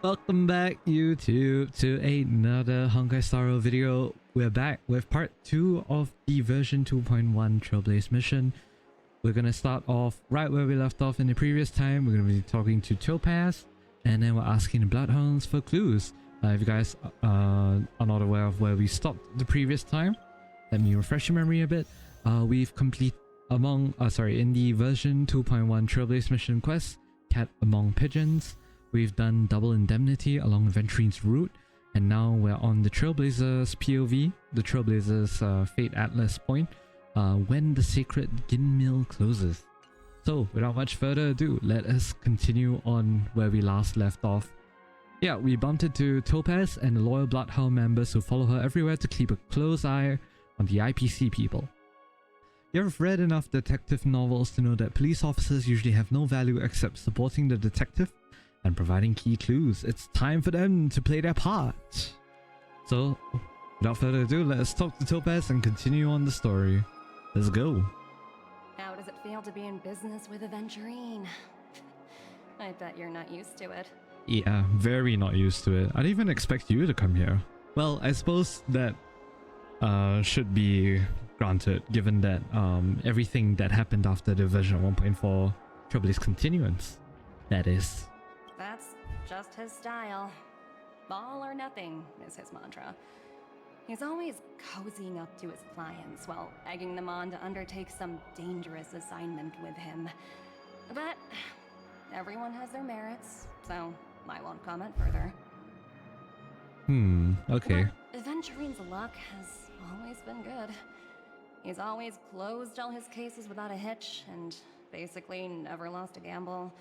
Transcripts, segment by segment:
Welcome back, YouTube, to another Honkai Star video. We're back with part 2 of the version 2.1 Trailblaze mission. We're gonna start off right where we left off in the previous time. We're gonna be talking to Topaz, and then we're asking the Bloodhounds for clues. If you guys are not aware of where we stopped the previous time, let me refresh your memory a bit. We've completed in the version 2.1 Trailblaze mission quest, Cat Among Pigeons. We've done double indemnity along Ventrine's route, and now we're on the Trailblazers POV, the Trailblazers Fate Atlas point, when the sacred Gin Mill closes. So without much further ado, let us continue on where we last left off. Yeah, we bumped into Topaz and the loyal Bloodhound members who follow her everywhere to keep a close eye on the IPC people. You've read enough detective novels to know that police officers usually have no value except supporting the detective and providing key clues. It's time for them to play their part. So, without further ado, let us talk to Topaz and continue on the story. Let's go. How does it feel to be in business with a Venturine? I bet you're not used to it. Yeah, very not used to it. I didn't even expect you to come here. Well, I suppose that should be granted, given that everything that happened after the version 1.4 Trailblaze continuance, that is. That's just his style. All or nothing is his mantra. He's always cozying up to his clients while egging them on to undertake some dangerous assignment with him. But everyone has their merits, so I won't comment further. Okay. But Venturine's luck has always been good. He's always closed all his cases without a hitch and basically never lost a gamble.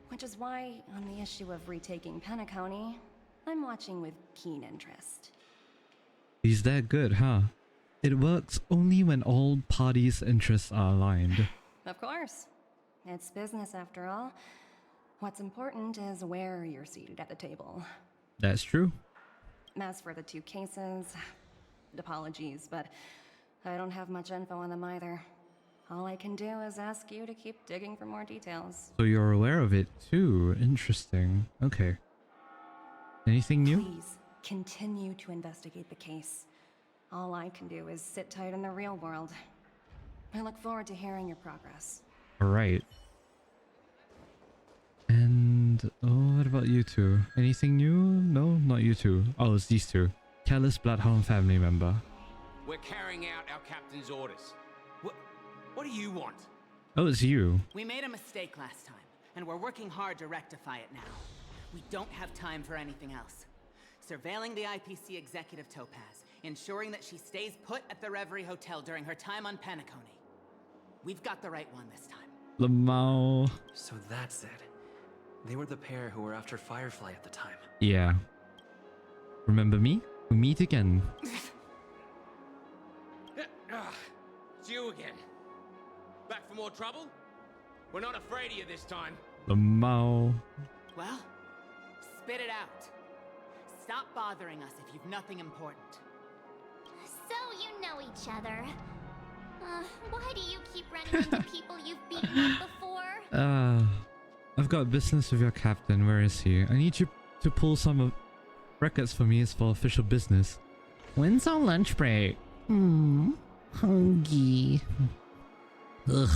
Which is why, on the issue of retaking Penacony, I'm watching with keen interest. He's that good, huh? It works only when all parties' interests are aligned. Of course. It's business after all. What's important is where you're seated at the table. That's true. As for the two cases, apologies, but I don't have much info on them either. All I can do is ask you to keep digging for more details. So you're aware of it too. Interesting. Okay. Anything new? Please, continue to investigate the case. All I can do is sit tight in the real world. I look forward to hearing your progress. Alright. And what about you two? Anything new? No, not you two. Oh, it's these two. Callous Bloodhound family member. We're carrying out our captain's orders. What do you want? Oh, it's you. We made a mistake last time, and we're working hard to rectify it now. We don't have time for anything else. Surveilling the IPC executive Topaz, ensuring that she stays put at the Reverie Hotel during her time on Penacony. We've got the right one this time. Lamau. So that's it. They were the pair who were after Firefly at the time. Yeah. Remember me? We meet again. It's you again. Back for more trouble? We're not afraid of you this time. Lamau. Well, spit it out. Stop bothering us if you've nothing important. So you know each other. Why do you keep running into people you've beaten up before? I've got business with your captain. Where is he? I need you to pull some records for me. It's for official business. When's our lunch break? Hungry. Ugh.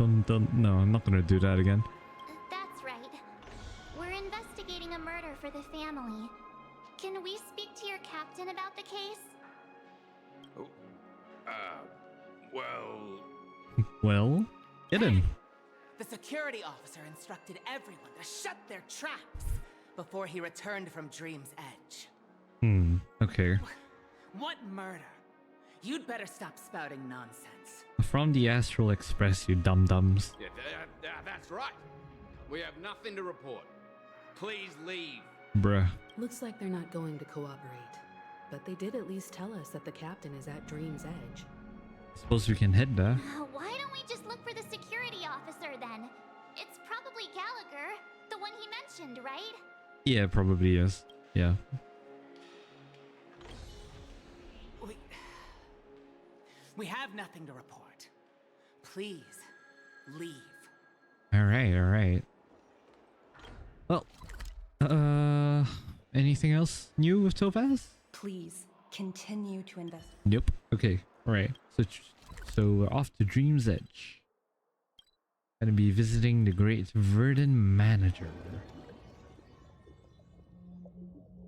No, I'm not gonna do that again. That's right. We're investigating a murder for the family. Can we speak to your captain about the case? Well, get in. The security officer instructed everyone to shut their traps before he returned from Dream's Edge. Okay. What murder? You'd better stop spouting nonsense. From the Astral Express, you dum-dums. Yeah, that's right. We have nothing to report. Please leave. Bruh. Looks like they're not going to cooperate. But they did at least tell us that the captain is at Dream's Edge. Suppose we can head there. Why don't we just look for the security officer then? It's probably Gallagher, the one he mentioned, right? Yeah, probably is. Yeah. We have nothing to report. Please, leave. Alright. Well, anything else new with Topaz? Please continue to invest. Nope. Okay. All right. So we're off to Dream's Edge. Gonna be visiting the great Verdant Manager.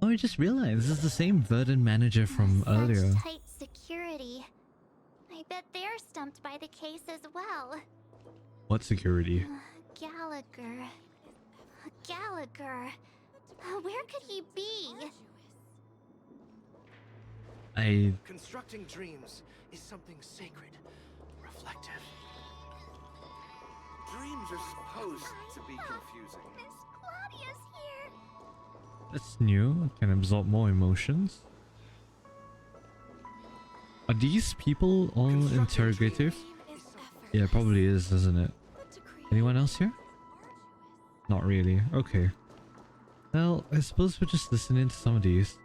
Oh, I just realized this is the same Verdant Manager from earlier. Such tight security. I bet they're stumped by the case as well. What security? Gallagher. Gallagher. Where could he be? Constructing dreams is something sacred, reflective. Dreams are supposed to be confusing. Miss Claudia's here. That's new. It can absorb more emotions. Are these people all interrogative? Yeah, it probably is, isn't it? Anyone else here? Not really. Okay. Well, I suppose we're just listening to some of these.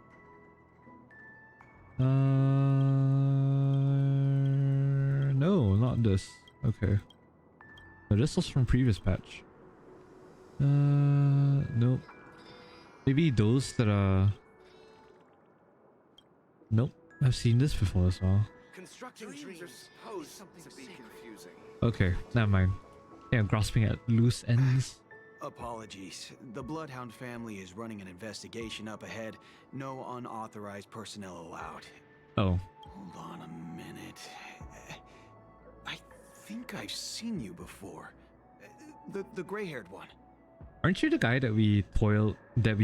No, not this. Okay. No, this was from previous patch. Nope. Maybe those that are... Nope. I've seen this before as well. Constructing dreams are supposed to be confusing. Okay, never mind. Yeah, I'm grasping at loose ends. Apologies. The Bloodhound family is running an investigation up ahead. No unauthorized personnel allowed. Oh. Hold on a minute. I think I've seen you before. The gray-haired one. Aren't you the guy that we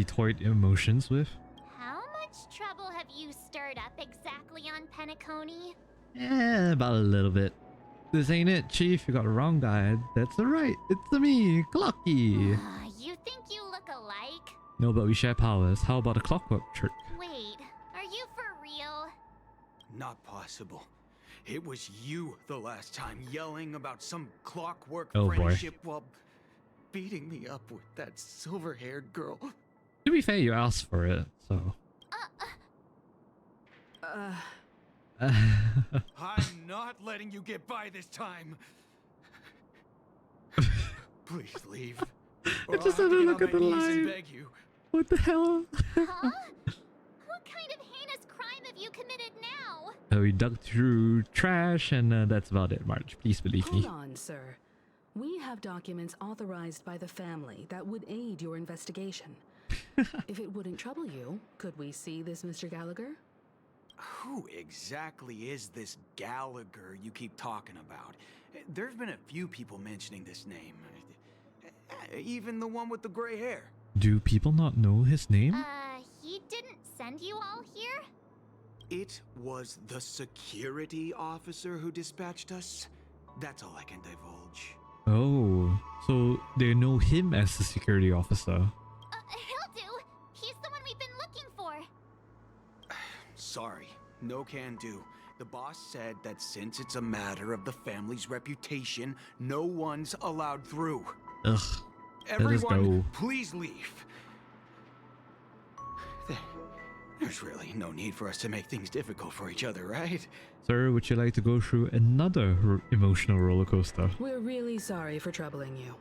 toyed emotions with? How much trouble have you stirred up exactly on Penacony? About a little bit. This ain't it, Chief. You got the wrong guy. That's alright. It's me, Clocky. You think you look alike? No, but we share powers. How about a clockwork trick? Wait, are you for real? Not possible. It was you the last time yelling about some clockwork Oh, boy. friendship while beating me up with that silver-haired girl. To be fair, you asked for it, so... I'm not letting you get by this time. Please leave. I just had to look at the line. Beg you. What the hell? Huh? What kind of heinous crime have you committed now? We dug through trash and that's about it, March. Please believe me. Hold on, sir. We have documents authorized by the family that would aid your investigation. If it wouldn't trouble you, could we see this Mr. Gallagher? Who exactly is this Gallagher you keep talking about? There's been a few people mentioning this name. Even the one with the gray hair. Do people not know his name? He didn't send you all here? It was the security officer who dispatched us. That's all I can divulge. Oh, so they know him as the security officer. He'll do. He's the one we've been looking for. Sorry, no can do. The boss said that since it's a matter of the family's reputation, no one's allowed through. Ugh. Everyone, go. please leave. There's really no need for us to make things difficult for each other, right? Sir, would you like to go through another emotional roller coaster? We're really sorry for troubling you.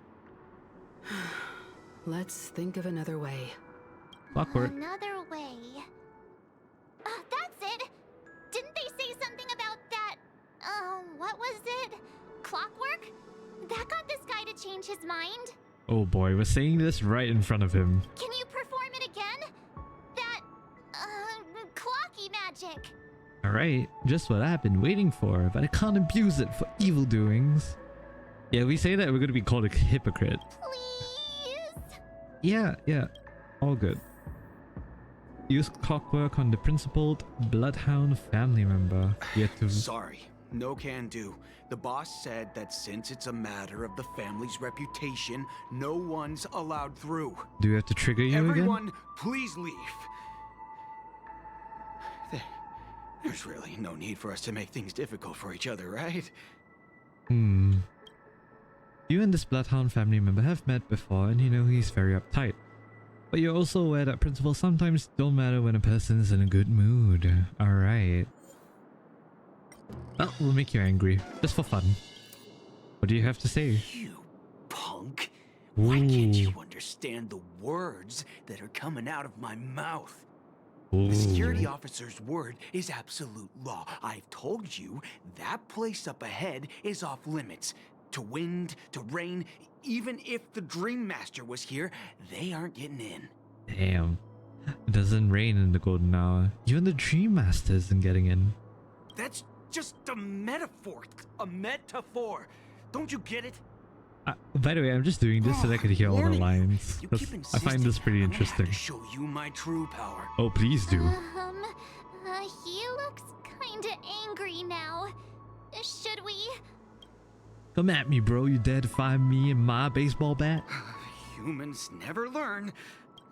Let's think of another way. Clockwork. Another way. That's it! Didn't they say something about that? What was it? Clockwork? That got this guy to change his mind? Oh boy, we're saying this right in front of him. Can you perform it again? That, clocky magic. Alright, just what I've been waiting for, but I can't abuse it for evil doings. Yeah, we say that we're gonna be called a hypocrite. Please? Yeah, all good. Use clockwork on the principled Bloodhound family member. You have to... Sorry, no can do. The boss said that since it's a matter of the family's reputation, no one's allowed through. Do we have to trigger you Everyone, again? please leave. There's really no need for us to make things difficult for each other, right? You and this Bloodhound family member have met before and you know he's very uptight. But you're also aware that principles sometimes don't matter when a person's in a good mood. Alright. Well, we'll make you angry. Just for fun. What do you have to say? You punk. Why can't you Ooh. understand the words that are coming out of my mouth? Ooh. The security officer's word is absolute law. I've told you that place up ahead is off limits. To wind, to rain, even if the Dream Master was here, they aren't getting in. Damn. It doesn't rain in the Golden Hour. Even the Dream Master isn't getting in. That's just a metaphor. A metaphor. Don't you get it? By the way, I'm just doing this so that I could hear all the Warning you. lines. You 'Cause keep I find this insisting. pretty I'm gonna have interesting. to show you my true power. Oh, please do. He looks kinda angry now. Should we? Come at me, bro. You dare to find me and my baseball bat? Humans never learn.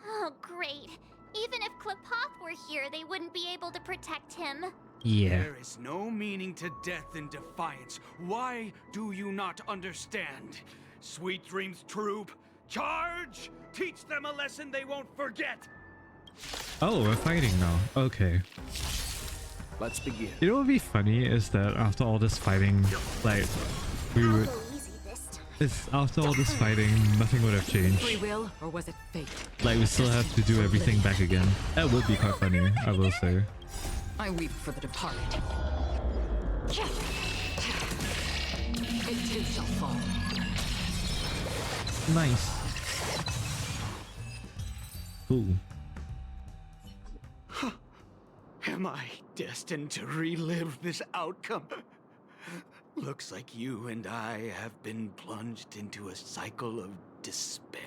Oh, great. Even if Klapoth were here, they wouldn't be able to protect him. Yeah. There is no meaning to death and defiance. Why do you not understand? Sweet Dreams Troop, charge! Teach them a lesson they won't forget! Oh, we're fighting now. Okay. Let's begin. You know what would be funny is that after all this fighting, like, we would... Go easy this time. It's after all this fighting, nothing would have Free changed. will, or was it fate? Like, we still have to do everything back again. That would be quite funny, I will say. I weep for the departed. It too shall fall. Nice. Cool. Am I destined to relive this outcome? Looks like you and I have been plunged into a cycle of despair.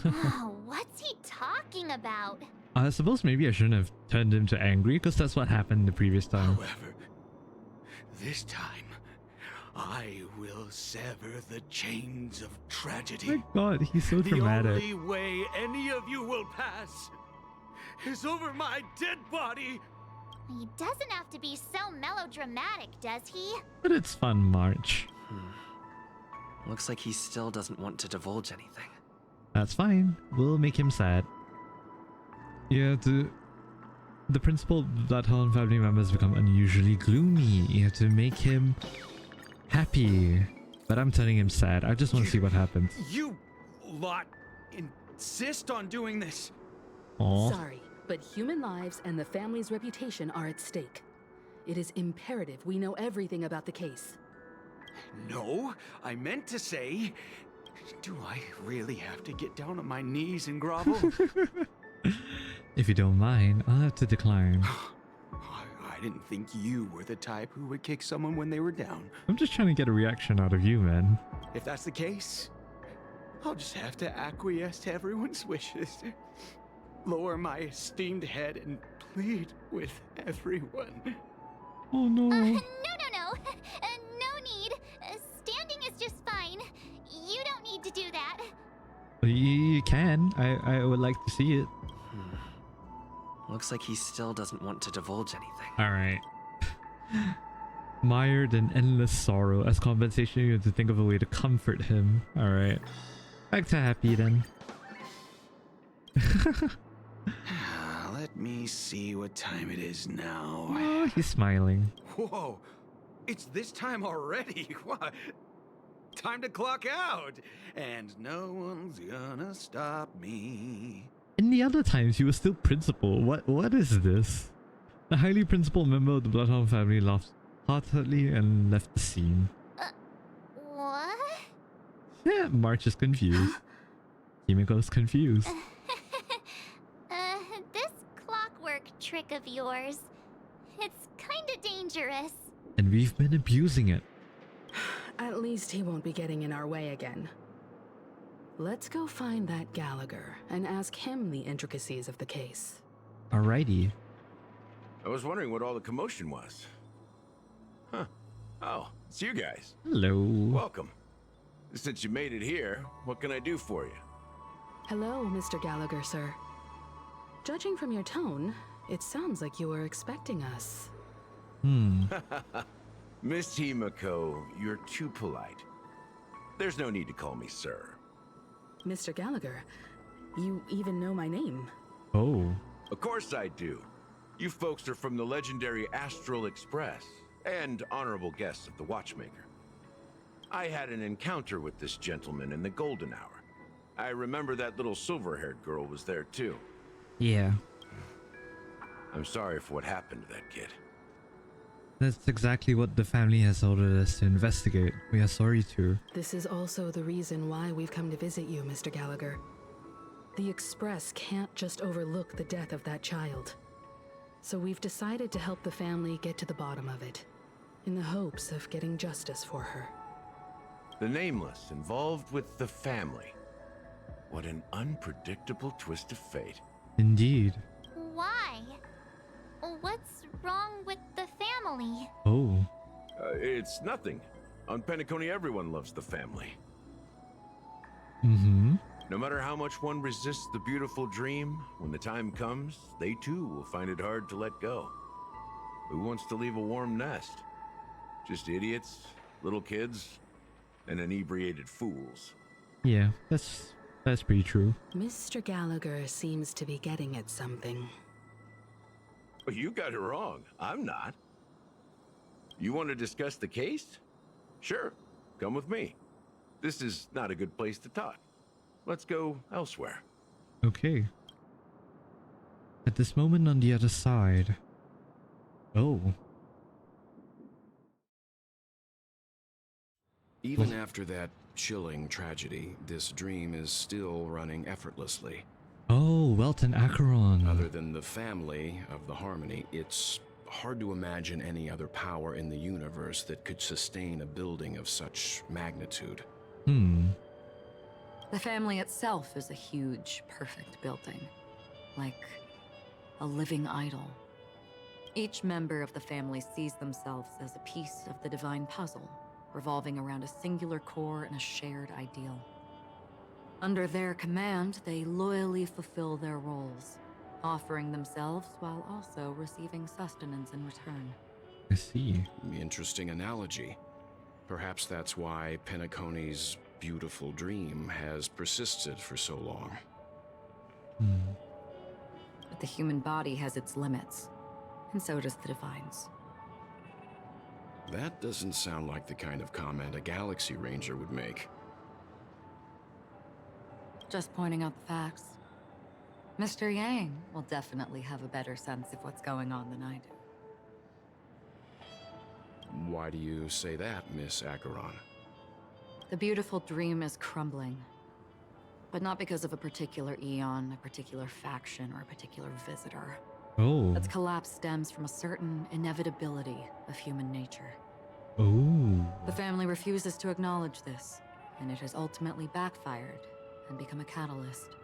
Oh, what's he talking about? I suppose maybe I shouldn't have turned him to angry, because that's what happened the previous time. However, this time, I will sever the chains of tragedy. Oh my god, he's so The dramatic. only way any of you will pass is over my dead body. He doesn't have to be so melodramatic, does he? But it's fun, March. Looks like he still doesn't want to divulge anything. That's fine. We'll make him sad. Yeah, the principal Bloodhound family members become unusually gloomy. You have to make him happy. But I'm turning him sad. I just want to see what happens. You lot insist on doing this. Aw. Sorry, but human lives and the family's reputation are at stake. It is imperative we know everything about the case. No, I meant to say, do I really have to get down on my knees and grovel? If you don't mind, I'll have to decline. I didn't think you were the type who would kick someone when they were down. I'm just trying to get a reaction out of you, man. If that's the case, I'll just have to acquiesce to everyone's wishes. Lower my esteemed head and plead with everyone. Oh no. No. No need. Standing is just fine. You don't need to do that. You can. I would like to see it. Looks like he still doesn't want to divulge anything. Alright. Mired in endless sorrow. As compensation, you have to think of a way to comfort him. Alright. Back to happy then. Let me see what time it is now. Oh, he's smiling. Whoa, it's this time already. What? Time to clock out. And no one's gonna stop me. In the other times, he was still principal. What is this? The highly principal member of the Bloodhound family laughed heartily and left the scene. What? Yeah, March is confused. Himiko's confused. This clockwork trick of yours, it's kinda dangerous. And we've been abusing it. At least he won't be getting in our way again. Let's go find that Gallagher and ask him the intricacies of the case. Alrighty. I was wondering what all the commotion was. Huh. Oh, it's you guys. Hello. Welcome. Since you made it here, what can I do for you? Hello, Mr. Gallagher, sir. Judging from your tone, it sounds like you were expecting us. Miss Himiko, you're too polite. There's no need to call me sir. Mr. Gallagher, you even know my name. Oh. Of course I do. You folks are from the legendary Astral Express and honorable guests of the Watchmaker. I had an encounter with this gentleman in the golden hour. I remember that little silver-haired girl was there too. Yeah. I'm sorry for what happened to that kid. That's exactly what the family has ordered us to investigate. We are sorry too. This is also the reason why we've come to visit you, Mr. Gallagher. The Express can't just overlook the death of that child. So we've decided to help the family get to the bottom of it, in the hopes of getting justice for her. The Nameless involved with the family. What an unpredictable twist of fate. Indeed. Why? What's wrong with the family? Oh. It's nothing. On Penacony, everyone loves the family. Mm-hmm. No matter how much one resists the beautiful dream, when the time comes, they too will find it hard to let go. Who wants to leave a warm nest? Just idiots, little kids, and inebriated fools. Yeah, that's pretty true. Mr. Gallagher seems to be getting at something. Well, you got it wrong. I'm not. You want to discuss the case? Sure, come with me. This is not a good place to talk. Let's go elsewhere. Okay. At this moment on the other side. Oh. Even after that chilling tragedy, this dream is still running effortlessly. Oh, Welton Acheron. Other than the family of the Harmony, it's hard to imagine any other power in the universe that could sustain a building of such magnitude. The family itself is a huge, perfect building. Like a living idol. Each member of the family sees themselves as a piece of the divine puzzle, revolving around a singular core and a shared ideal. Under their command, they loyally fulfill their roles, offering themselves while also receiving sustenance in return. I see. Interesting analogy. Perhaps that's why Penacony's beautiful dream has persisted for so long. But the human body has its limits, and so does the divine's. That doesn't sound like the kind of comment a Galaxy Ranger would make. Just pointing out the facts. Mr. Yang will definitely have a better sense of what's going on than I do. Why do you say that, Miss Acheron? The beautiful dream is crumbling. But not because of a particular eon, a particular faction, or a particular visitor. Oh. Its collapse stems from a certain inevitability of human nature. Oh. The family refuses to acknowledge this, and it has ultimately backfired and become a catalyst.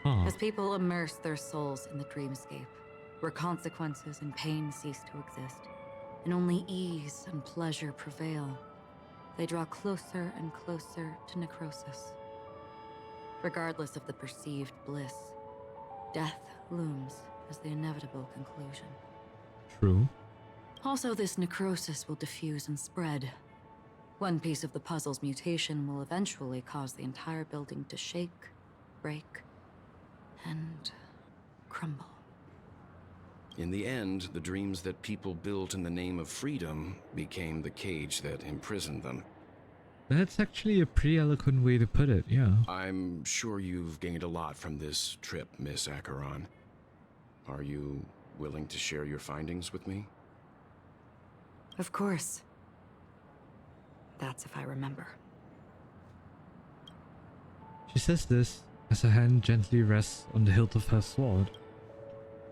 Huh. As people immerse their souls in the dreamscape, where consequences and pain cease to exist, and only ease and pleasure prevail, they draw closer and closer to necrosis. Regardless of the perceived bliss, death looms as the inevitable conclusion. True. Also, this necrosis will diffuse and spread. One piece of the puzzle's mutation will eventually cause the entire building to shake, break, and crumble. In the end, the dreams that people built in the name of freedom became the cage that imprisoned them. That's actually a pretty eloquent way to put it, yeah. I'm sure you've gained a lot from this trip, Miss Acheron. Are you willing to share your findings with me? Of course. That's if I remember. She says this as her hand gently rests on the hilt of her sword,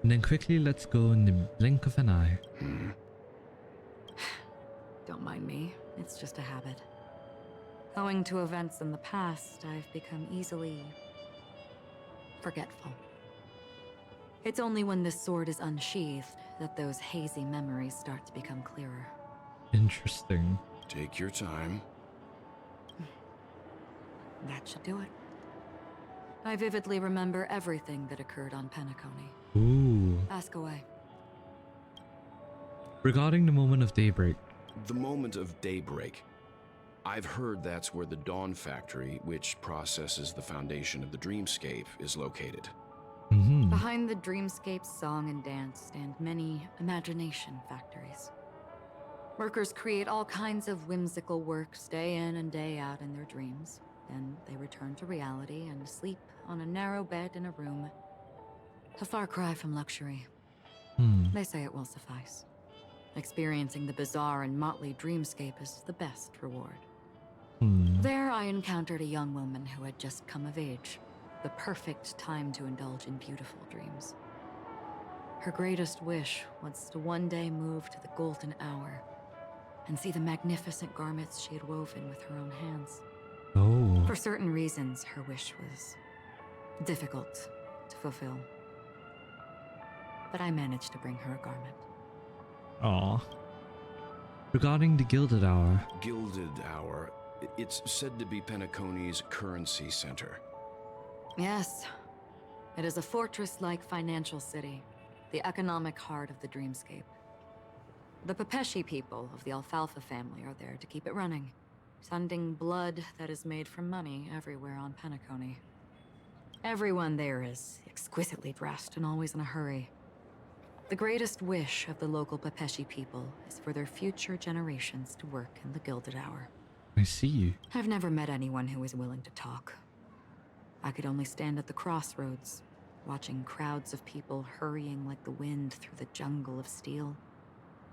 and then quickly lets go in the blink of an eye. Don't mind me, it's just a habit. Owing to events in the past, I've become easily forgetful. It's only when this sword is unsheathed that those hazy memories start to become clearer. Interesting. Take your time. That should do it. I vividly remember everything that occurred on Penacony. Ooh. Ask away. Regarding the moment of daybreak. The moment of daybreak. I've heard that's where the Dawn Factory, which processes the foundation of the dreamscape, is located. Behind the dreamscape's song and dance stand many imagination factories. Workers create all kinds of whimsical works day in and day out in their dreams. Then they return to reality and sleep on a narrow bed in a room. A far cry from luxury. They say it will suffice. Experiencing the bizarre and motley dreamscape is the best reward. There I encountered a young woman who had just come of age. The perfect time to indulge in beautiful dreams. Her greatest wish was to one day move to the golden hour and see the magnificent garments she had woven with her own hands. Oh. For certain reasons, her wish was difficult to fulfill. But I managed to bring her a garment. Aw. Regarding the Gilded Hour. Gilded Hour. It's said to be Penacony's currency center. Yes. It is a fortress-like financial city. The economic heart of the dreamscape. The Pepeshi people of the Alfalfa family are there to keep it running. Sending blood that is made from money everywhere on Penacony. Everyone there is exquisitely dressed and always in a hurry. The greatest wish of the local Pepeshi people is for their future generations to work in the Gilded Hour. I see you. I've never met anyone who is willing to talk. I could only stand at the crossroads, watching crowds of people hurrying like the wind through the jungle of steel,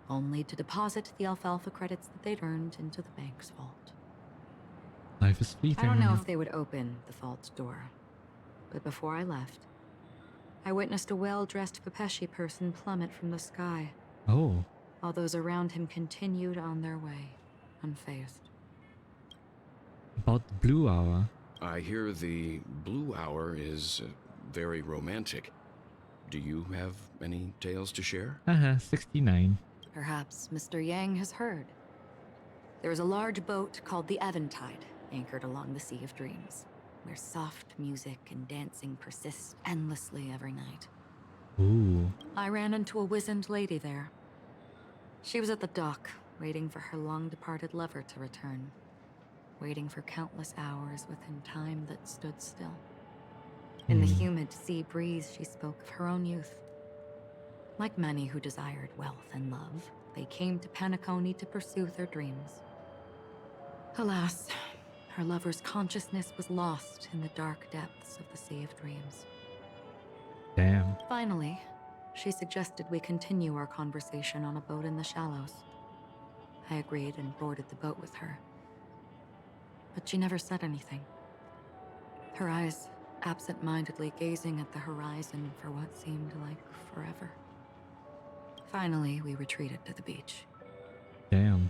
only to deposit the alfalfa credits that they'd earned into the bank's vault. Life is fleeting. I don't know if they would open the vault door, but before I left, I witnessed a well-dressed Pepeshi person plummet from the sky. Oh. While those around him continued on their way, unfazed. About the Blue Hour. I hear the Blue Hour is very romantic. Do you have any tales to share? 69. Perhaps Mr. Yang has heard. There is a large boat called the Eventide, anchored along the Sea of Dreams, where soft music and dancing persist endlessly every night. Ooh. I ran into a wizened lady there. She was at the dock, waiting for her long-departed lover to return. Waiting for countless hours within time that stood still. In the humid sea breeze, she spoke of her own youth. Like many who desired wealth and love, they came to Penacony to pursue their dreams. Alas, her lover's consciousness was lost in the dark depths of the Sea of Dreams. Damn. Finally, she suggested we continue our conversation on a boat in the shallows. I agreed and boarded the boat with her. But she never said anything. Her eyes absent-mindedly gazing at the horizon for what seemed like forever. Finally, we retreated to the beach. Damn.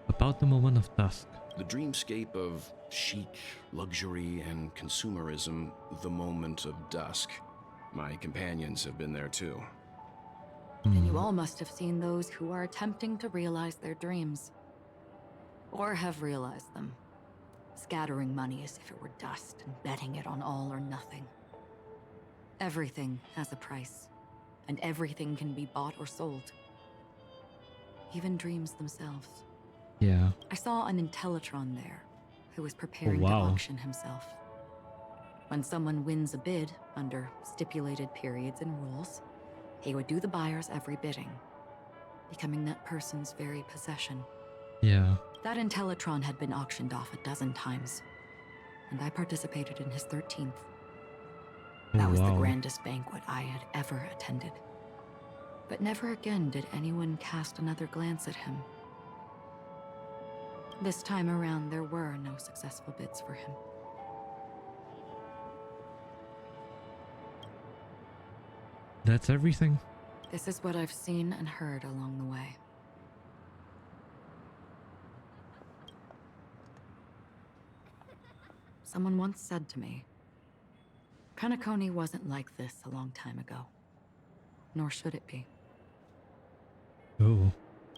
About the moment of dusk. The dreamscape of chic, luxury, and consumerism, the moment of dusk. My companions have been there too. And you all must have seen those who are attempting to realize their dreams. Or have realized them. Scattering money as if it were dust and betting it on all or nothing. Everything has a price, and everything can be bought or sold. Even dreams themselves. Yeah. I saw an Intellitron there, who was preparing Oh, wow. to auction himself. When someone wins a bid under stipulated periods and rules, he would do the buyer's every bidding, becoming that person's very possession. Yeah. That Intellitron had been auctioned off a dozen times, and I participated in his 13th. That was the grandest banquet I had ever attended. But never again did anyone cast another glance at him. This time around, there were no successful bids for him. That's everything? This is what I've seen and heard along the way. Someone once said to me, Penacony wasn't like this a long time ago. Nor should it be. Oh.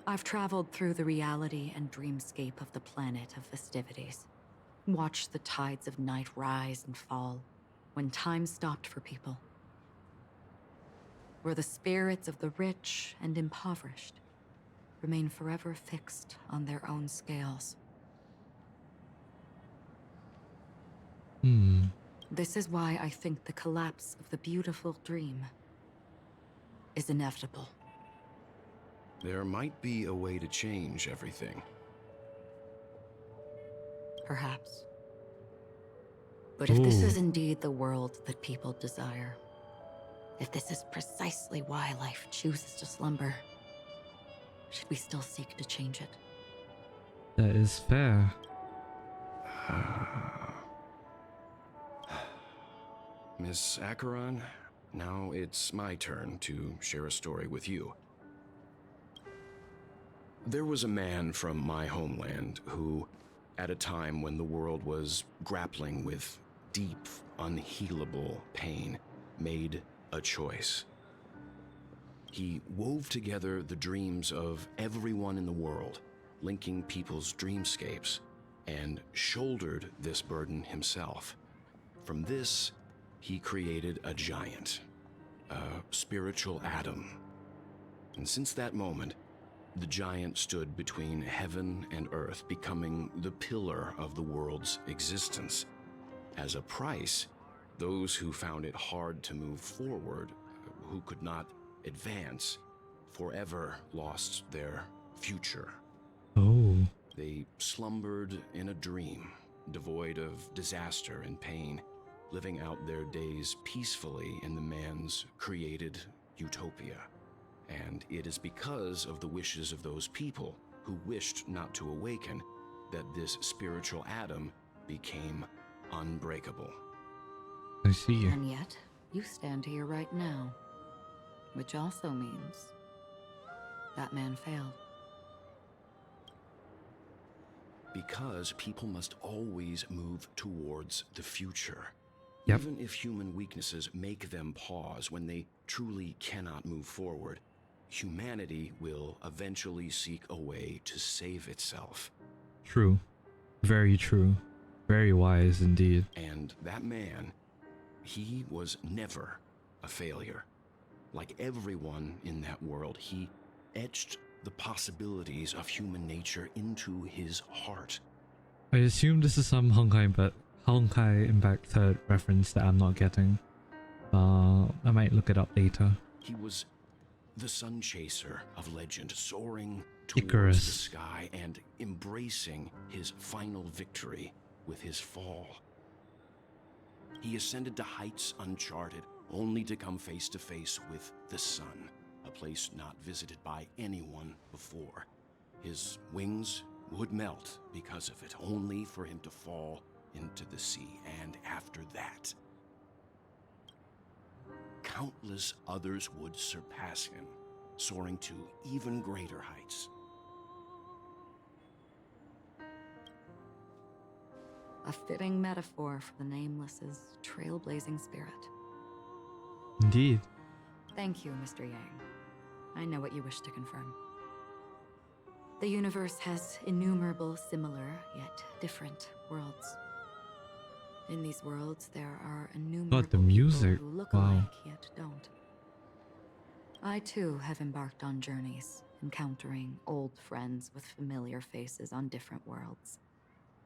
I've traveled through the reality and dreamscape of the planet of festivities. Watched the tides of night rise and fall when time stopped for people. Where the spirits of the rich and impoverished remain forever fixed on their own scales. This is why I think the collapse of the beautiful dream is inevitable. there might be a way to change everything. Perhaps. But if this is indeed the world that people desire, if this is precisely why life chooses to slumber, should we still seek to change it? That is fair. Miss Acheron, now it's my turn to share a story with you. There was a man from my homeland who, at a time when the world was grappling with deep, unhealable pain, made a choice. He wove together the dreams of everyone in the world, linking people's dreamscapes, and shouldered this burden himself. From this, he created a giant, a spiritual atom. And since that moment, the giant stood between heaven and earth, becoming the pillar of the world's existence. As a price, those who found it hard to move forward, who could not advance, forever lost their future. Oh. They slumbered in a dream, devoid of disaster and pain, living out their days peacefully in the man's created utopia. And it is because of the wishes of those people who wished not to awaken that this spiritual atom became unbreakable. I see. And yet, you stand here right now, which also means that man failed. Because people must always move towards the future. Yep. Even if human weaknesses make them pause when they truly cannot move forward, humanity will eventually seek a way to save itself. True. Very true. Very wise indeed. And that man, he was never a failure. Like everyone in that world, he etched the possibilities of human nature into his heart. I assume this is some Honkai Impact 3rd reference that I'm not getting. I might look it up later. He was the sun chaser of legend, soaring towards Icarus. the sky and embracing his final victory with his fall. He ascended to heights uncharted, only to come face to face with the sun, a place not visited by anyone before. His wings would melt because of it, only for him to fall into the sea. And after that, countless others would surpass him, soaring to even greater heights. A fitting metaphor for the Nameless's trailblazing spirit. Indeed. Thank you, Mr. Yang. I know what you wish to confirm. The universe has innumerable similar, yet different worlds. In these worlds, there are innumerable God, the music. people who look Wow. alike, yet don't. I too have embarked on journeys, encountering old friends with familiar faces on different worlds,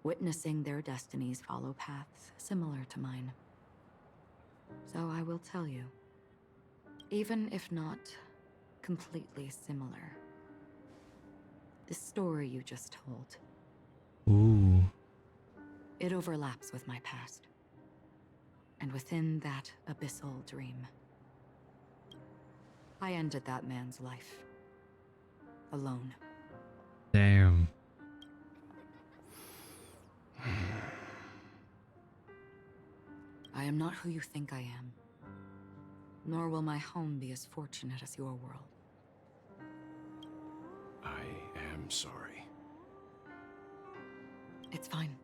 witnessing their destinies follow paths similar to mine. So I will tell you, even if not completely similar, the story you just told, Ooh. it overlaps with my past. And within that abyssal dream, I ended that man's life. Alone. Damn. I am not who you think I am. Nor will my home be as fortunate as your world. I am sorry. It's fine.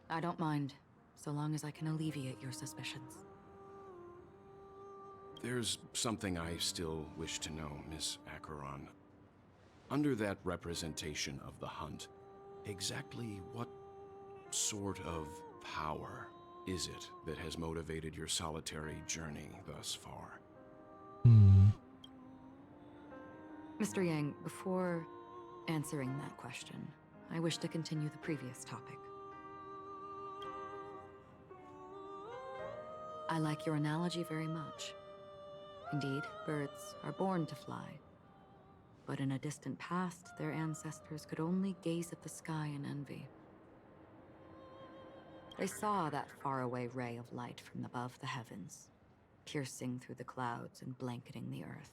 I don't mind, so long as I can alleviate your suspicions. There's something I still wish to know, Miss Acheron. Under that representation of the hunt, exactly what sort of power is it that has motivated your solitary journey thus far? Mr. Yang, before answering that question, I wish to continue the previous topic. I like your analogy very much. Indeed, birds are born to fly. but in a distant past, their ancestors could only gaze at the sky in envy. They saw that faraway ray of light from above the heavens, piercing through the clouds and blanketing the earth.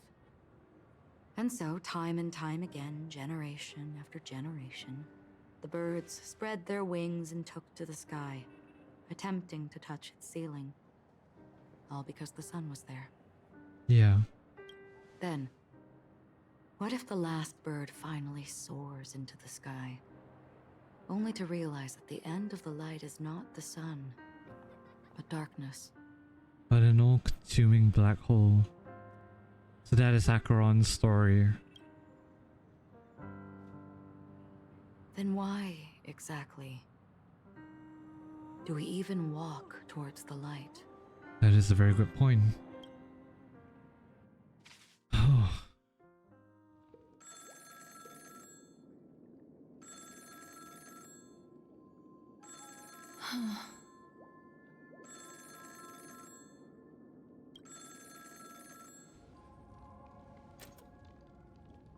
And so, time and time again, generation after generation, the birds spread their wings and took to the sky, attempting to touch its ceiling. All because the sun was there. Yeah. Then, what if the last bird finally soars into the sky, only to realize that the end of the light is not the sun, but darkness? But an all-consuming black hole. So that is Acheron's story. Then why, exactly, do we even walk towards the light? That is a very good point. Oh.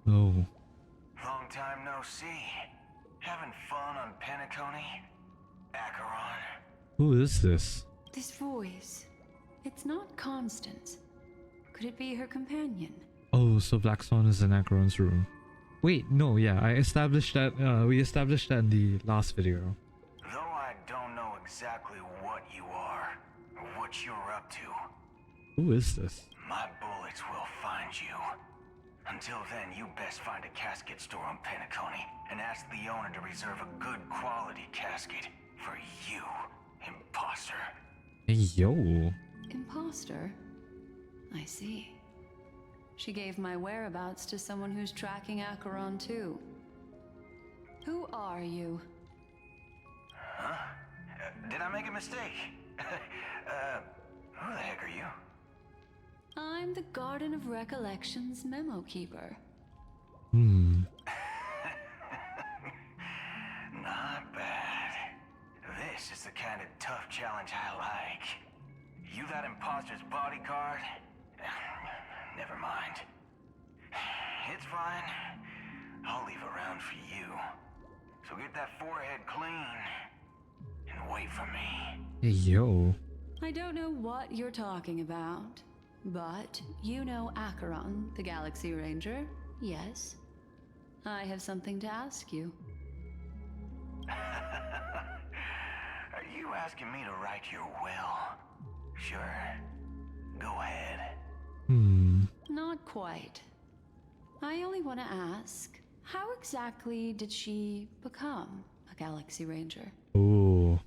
Oh. Long time no see. Having fun on Penacony? Acheron? Who is this? This voice. It's not Constance. Could it be her companion? Oh, so Black Swan is in Acheron's room. Wait, no, yeah, I established that, we established that in the last video. Though I don't know exactly what you are, or what you're up to, Who is this? my bullets will find you. Until then, you best find a casket store on Penacony and ask the owner to reserve a good quality casket for you, imposter. Hey, yo. Imposter? I see. She gave my whereabouts to someone who's tracking Acheron too. Who are you? Huh? Did I make a mistake? Who the heck are you? I'm the Garden of Recollection's memo keeper. Not bad. This is the kind of tough challenge I like. You that imposter's bodyguard? Never mind. It's fine. I'll leave a round for you. So get that forehead clean and wait for me. Hey, yo. I don't know what you're talking about, but you know Acheron, the Galaxy Ranger, yes? I have something to ask you. Are you asking me to write your will? Sure. Go ahead. Not quite. I only want to ask, how exactly did she become a Galaxy Ranger? Oh.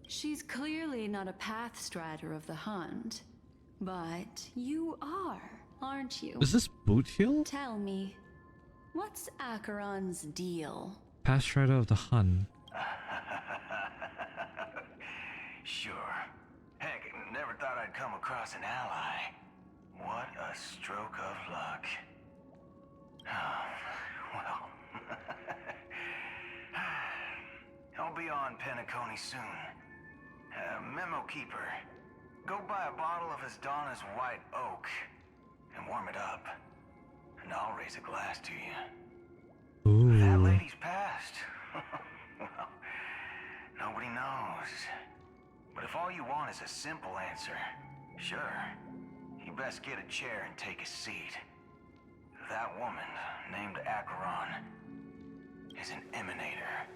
She's clearly not a path strider of the hunt, but you are, aren't you? Is this Boot Hill? Tell me, what's Acheron's deal? Past Rider of the Hun. Sure. Heck, never thought I'd come across an ally. What a stroke of luck. Well, I'll be on Penacony soon. Memo keeper, go buy a bottle of his Donna's White Oak and warm it up, and I'll raise a glass to you. Ooh. That lady's passed. Well, nobody knows. But if all you want is a simple answer, sure, you best get a chair and take a seat. That woman, named Acheron, is an emanator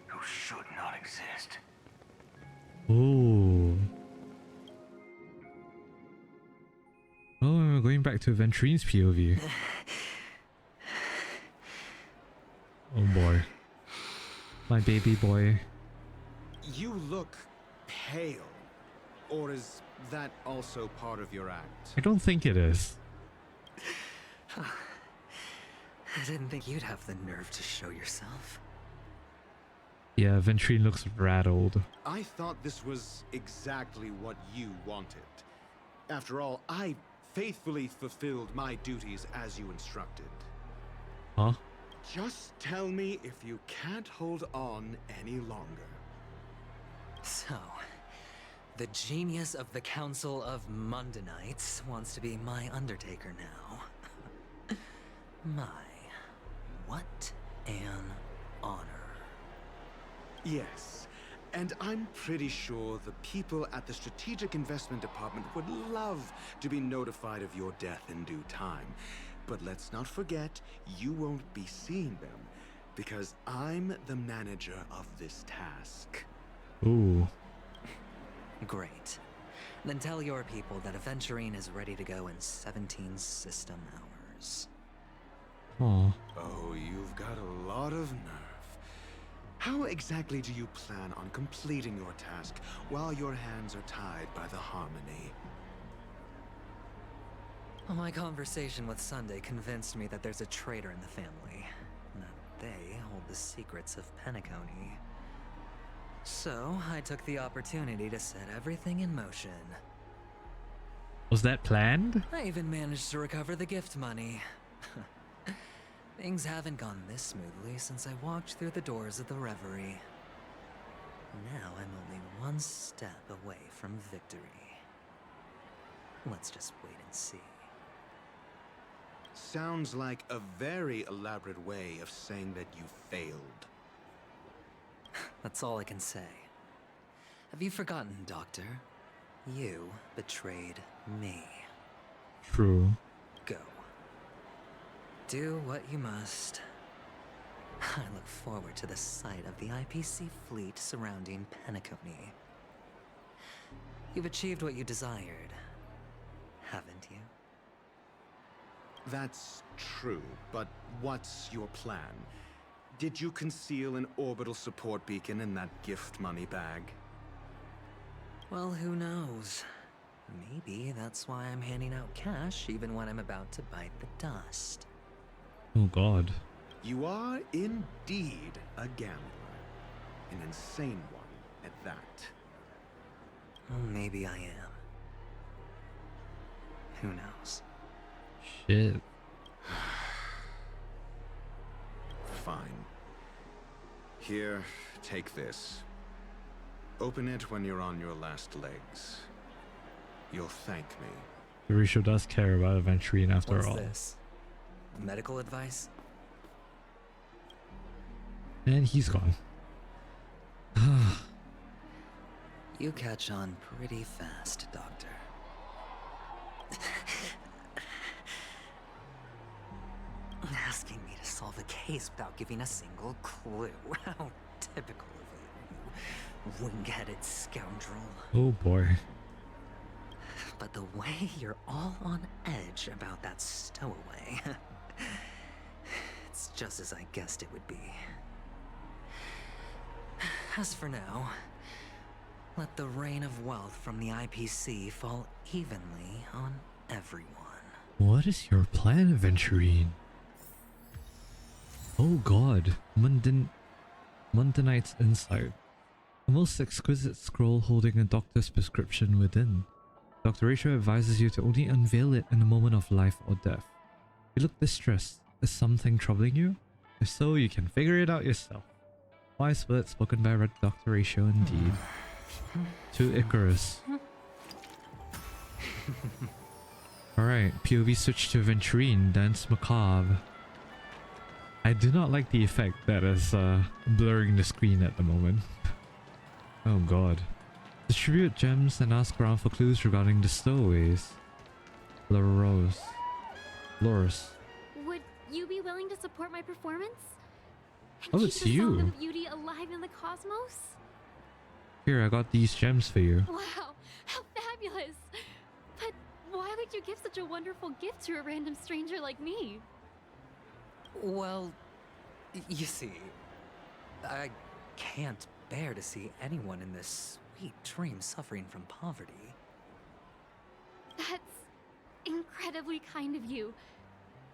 who should not exist. Oh. Oh, we're going back to Ventrine's POV. Oh boy. My baby boy. You look pale. Or is that also part of your act? I don't think it is. I didn't think you'd have the nerve to show yourself. Yeah, Ventrine looks rattled. I thought this was exactly what you wanted. After all, I faithfully fulfilled my duties as you instructed. Huh? Just tell me if you can't hold on any longer. So, The genius of the Council of Mundanites wants to be my Undertaker now. What an honor. Yes, and I'm pretty sure the people at the Strategic Investment Department would love to be notified of your death in due time. But let's not forget, you won't be seeing them, because I'm the manager of this task. Ooh. Great. Then tell your people that Aventurine is ready to go in 17 system hours. Oh. Oh, you've got a lot of nerve. How exactly do you plan on completing your task while your hands are tied by the Harmony? Well, my conversation with Sunday convinced me that there's a traitor in the family, and that they hold the secrets of Penacony. So, I took the opportunity to set everything in motion. Was that planned? I even managed to recover the gift money. Things haven't gone this smoothly since I walked through the doors of the Reverie. Now I'm only one step away from victory. Let's just wait and see. Sounds like a very elaborate way of saying that you failed. That's all I can say. Have you forgotten, Doctor? You betrayed me. True. Go. Do what you must. I look forward to the sight of the IPC fleet surrounding Penacony. You've achieved what you desired, haven't you? That's true, but what's your plan? Did you conceal an orbital support beacon in that gift money bag? Well, who knows? Maybe that's why I'm handing out cash even when I'm about to bite the dust. Oh god. You are indeed a gambler. An insane one at that. Maybe I am. Who knows? Shit. Fine. Here, take this. Open it when you're on your last legs. You'll thank me. Horatio does care about Aventurine after What's all. This? Medical advice? And he's gone. You catch on pretty fast, Doctor. Asking me to solve a case without giving a single clue. How typical of you, wing-headed scoundrel. Oh boy. But the way you're all on edge about that stowaway, it's just as I guessed it would be. As for now, let the rain of wealth from the IPC fall evenly on everyone. What is your plan, Aventurine? Oh god. Mundanite's Insight. A most exquisite scroll holding a doctor's prescription within. Dr. Ratio advises you to only unveil it in a moment of life or death. You look distressed. Is something troubling you? If so, you can figure it out yourself. Wise words spoken by Red Dr. Ratio indeed. To Icarus. Alright, POV switch to Aventurine, Dance Macabre. I do not like the effect that is blurring the screen at the moment. Oh god. Distribute gems and ask around for clues regarding the stowaways. Loris. Would you be willing to support my performance? And Oh, keep it's the you. Song of Beauty alive in the cosmos? Here, I got these gems for you. Wow, how fabulous! But why would you give such a wonderful gift to a random stranger like me? Well, you see, I can't bear to see anyone in this sweet dream suffering from poverty. That's incredibly kind of you.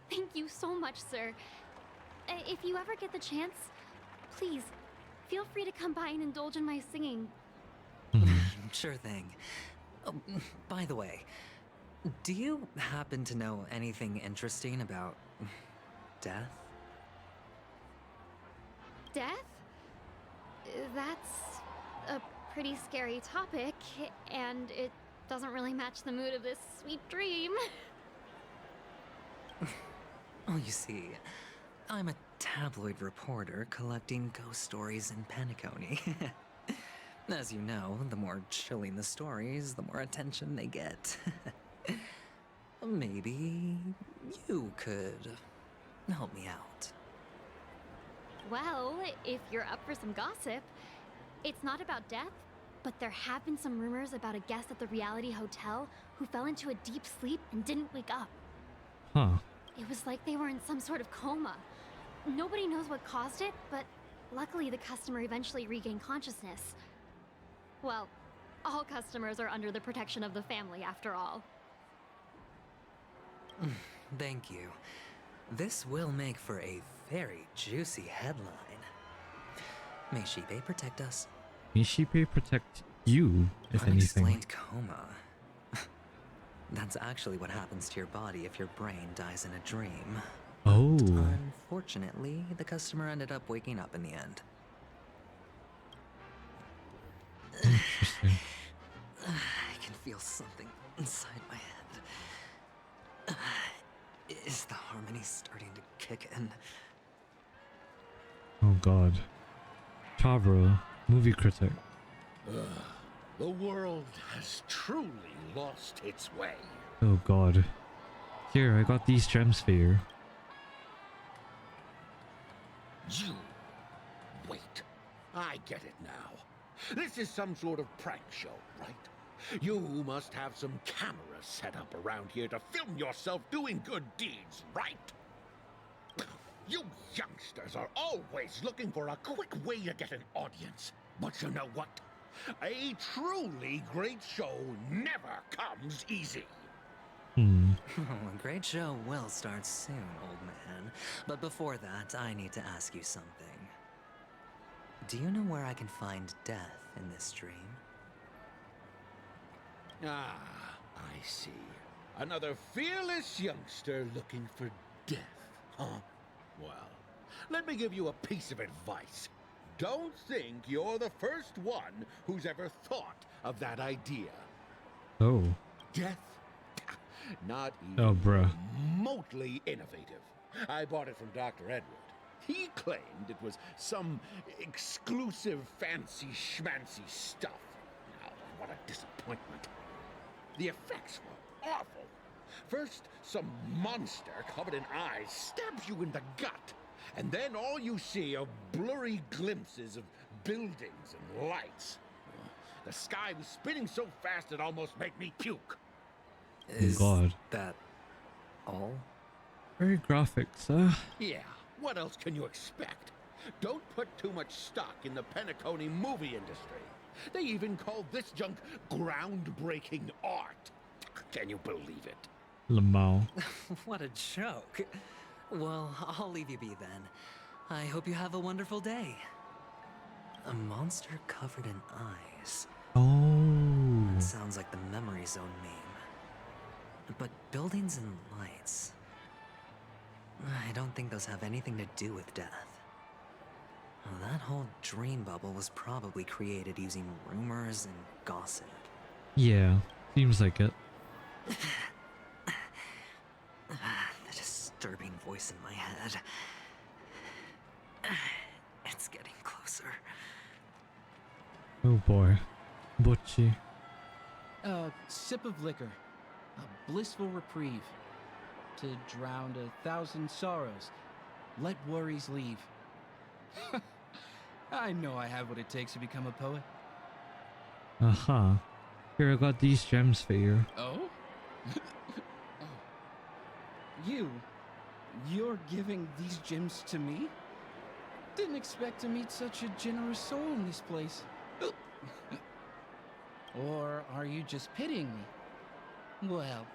Thank you so much, sir. If you ever get the chance, please, feel free to come by and indulge in my singing. Sure thing. Oh, by the way, do you happen to know anything interesting about death? Death? That's a pretty scary topic, and it doesn't really match the mood of this sweet dream. Oh, you see, I'm a tabloid reporter collecting ghost stories in Penacony. As you know, the more chilling the stories, the more attention they get. Maybe you could help me out. Well, if you're up for some gossip, it's not about death, but there have been some rumors about a guest at the reality hotel who fell into a deep sleep and didn't wake up. Huh. It was like they were in some sort of coma. Nobody knows what caused it, but luckily the customer eventually regained consciousness. Well, all customers are under the protection of the family, after all. Thank you. This will make for a very juicy headline. May Shibe protect us. May Shibe protect you, if anything. Unexplained coma. That's actually what happens to your body if your brain dies in a dream. Oh. Unfortunately, the customer ended up waking up in the end. Interesting. I can feel something inside my head. Is the harmony starting to kick in? Oh god. Chavro, movie critic. The world has truly lost its way. Oh god. Here, I got these gems for you. You... Wait. I get it now. This is some sort of prank show, right? You must have some cameras set up around here to film yourself doing good deeds, right? You youngsters are always looking for a quick way to get an audience. But you know what? A truly great show never comes easy. A great show will start soon, old man. But before that, I need to ask you something. Do you know where I can find death in this dream? Ah, I see. Another fearless youngster looking for death, huh? Well, let me give you a piece of advice. Don't think you're the first one who's ever thought of that idea. Oh. Death? Not even Oh, bruh. remotely innovative. I bought it from Dr. Edward. He claimed it was some exclusive fancy schmancy stuff. Oh, what a disappointment. The effects were awful. First, some monster covered in eyes stabs you in the gut. And then all you see are blurry glimpses of buildings and lights. The sky was spinning so fast it almost made me puke. Is God. that all? Very graphic, sir. Yeah, what else can you expect? Don't put too much stock in the Penacony movie industry. They even call this junk groundbreaking art. Can you believe it? Lamau. What a joke. Well, I'll leave you be then. I hope you have a wonderful day. A monster covered in eyes. Oh. That sounds like the Memory Zone meme. But buildings and lights... I don't think those have anything to do with death. Well, that whole dream bubble was probably created using rumors and gossip. Yeah, seems like it. The disturbing voice in my head. It's getting closer. Oh boy. Butchie. A sip of liquor. A blissful reprieve. To drown 1,000 sorrows. Let worries leave. I know I have what it takes to become a poet. Uh-huh. Here, I got these gems for you. Oh? Oh. You're giving these gems to me? Didn't expect to meet such a generous soul in this place. Or are you just pitying me? Well,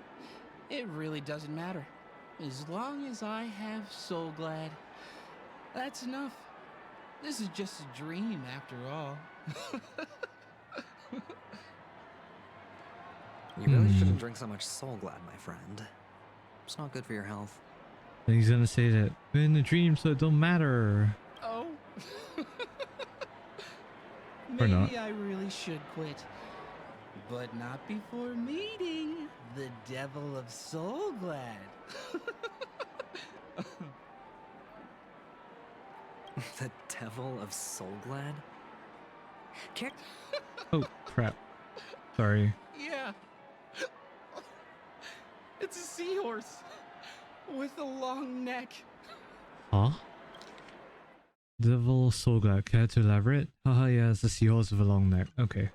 it really doesn't matter. As long as I have Soul Glad, that's enough. This is just a dream after all. You really shouldn't drink so much Soul Glad, my friend. It's not good for your health. And he's gonna say that we're in a dream, so it don't matter. Oh. Or not. Maybe I really should quit. But not before meeting the Devil of Soulglad. The Devil of Soulglad? Oh, crap. Sorry. Yeah. It's a seahorse with a long neck. Huh? Devil Soulglad, care to elaborate? Haha, yeah, it's a seahorse with a long neck. Okay.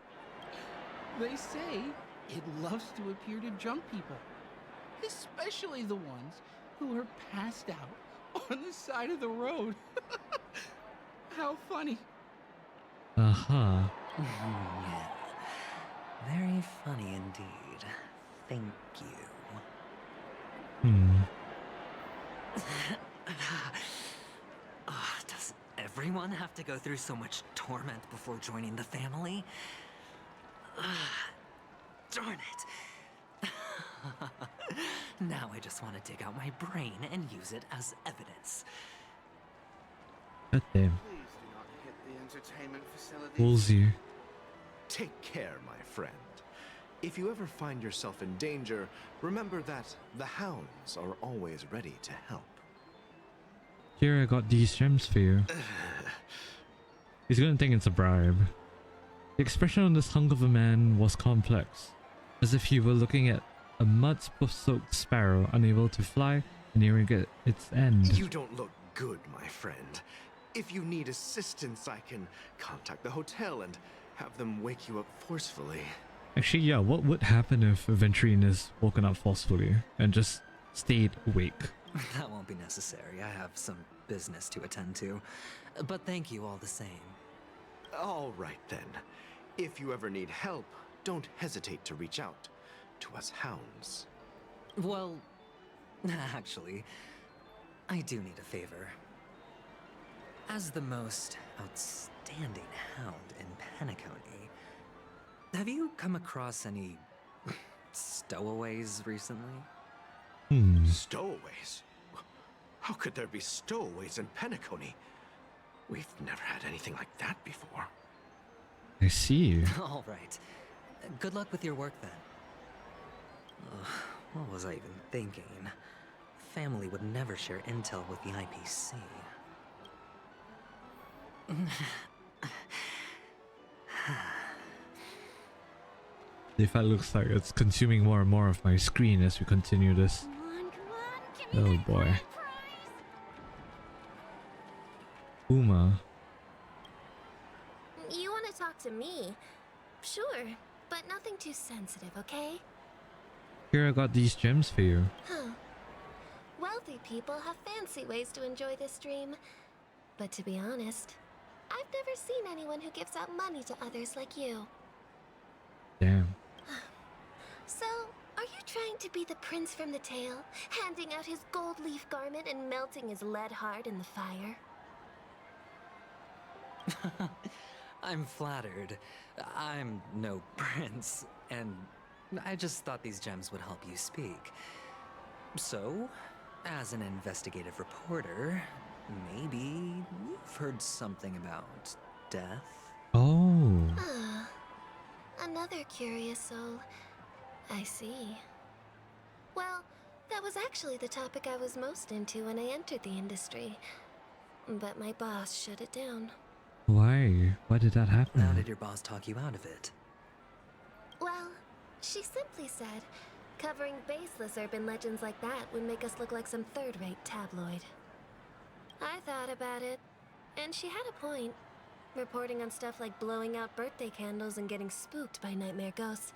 They say it loves to appear to jump people, especially the ones who are passed out on the side of the road. How funny. Uh-huh. Yeah. Very funny indeed. Thank you. Does everyone have to go through so much torment before joining the family? Darn it. Now I just want to dig out my brain and use it as evidence. God damn. Please do not hit the entertainment facility. Woolsey. Take care, my friend. If you ever find yourself in danger, remember that the hounds are always ready to help. Here, I got these gems for you. He's gonna think it's a bribe. The expression on this hunk of a man was complex, as if he were looking at a mud-soaked sparrow unable to fly and nearing its end. You don't look good, my friend. If you need assistance, I can contact the hotel and have them wake you up forcefully. Actually, yeah, what would happen if Venturine is woken up forcefully and just stayed awake? That won't be necessary. I have some business to attend to. But thank you all the same. All right then. If you ever need help, don't hesitate to reach out to us hounds. Well, actually, I do need a favor. As the most outstanding hound in Penacony, have you come across any stowaways recently? Stowaways? How could there be stowaways in Penacony? We've never had anything like that before. I see. All right. Good luck with your work then. What was I even thinking? Family would never share intel with the IPC. The effect looks like it's consuming more and more of my screen as we continue this. Oh boy. Uma. You want to talk to me? Sure, but nothing too sensitive, okay? Here, I got these gems for you. Huh. Wealthy people have fancy ways to enjoy this dream. But to be honest, I've never seen anyone who gives out money to others like you. Damn. So, are you trying to be the prince from the tale, handing out his gold leaf garment and melting his lead heart in the fire? I'm flattered. I'm no prince, and I just thought these gems would help you speak. So, as an investigative reporter, maybe you've heard something about death? Oh. Ah, another curious soul. I see. Well, that was actually the topic I was most into when I entered the industry. But my boss shut it down. Why? Why did that happen? How did your boss talk you out of it? Well, she simply said, covering baseless urban legends like that would make us look like some third-rate tabloid. I thought about it, and she had a point. Reporting on stuff like blowing out birthday candles and getting spooked by nightmare ghosts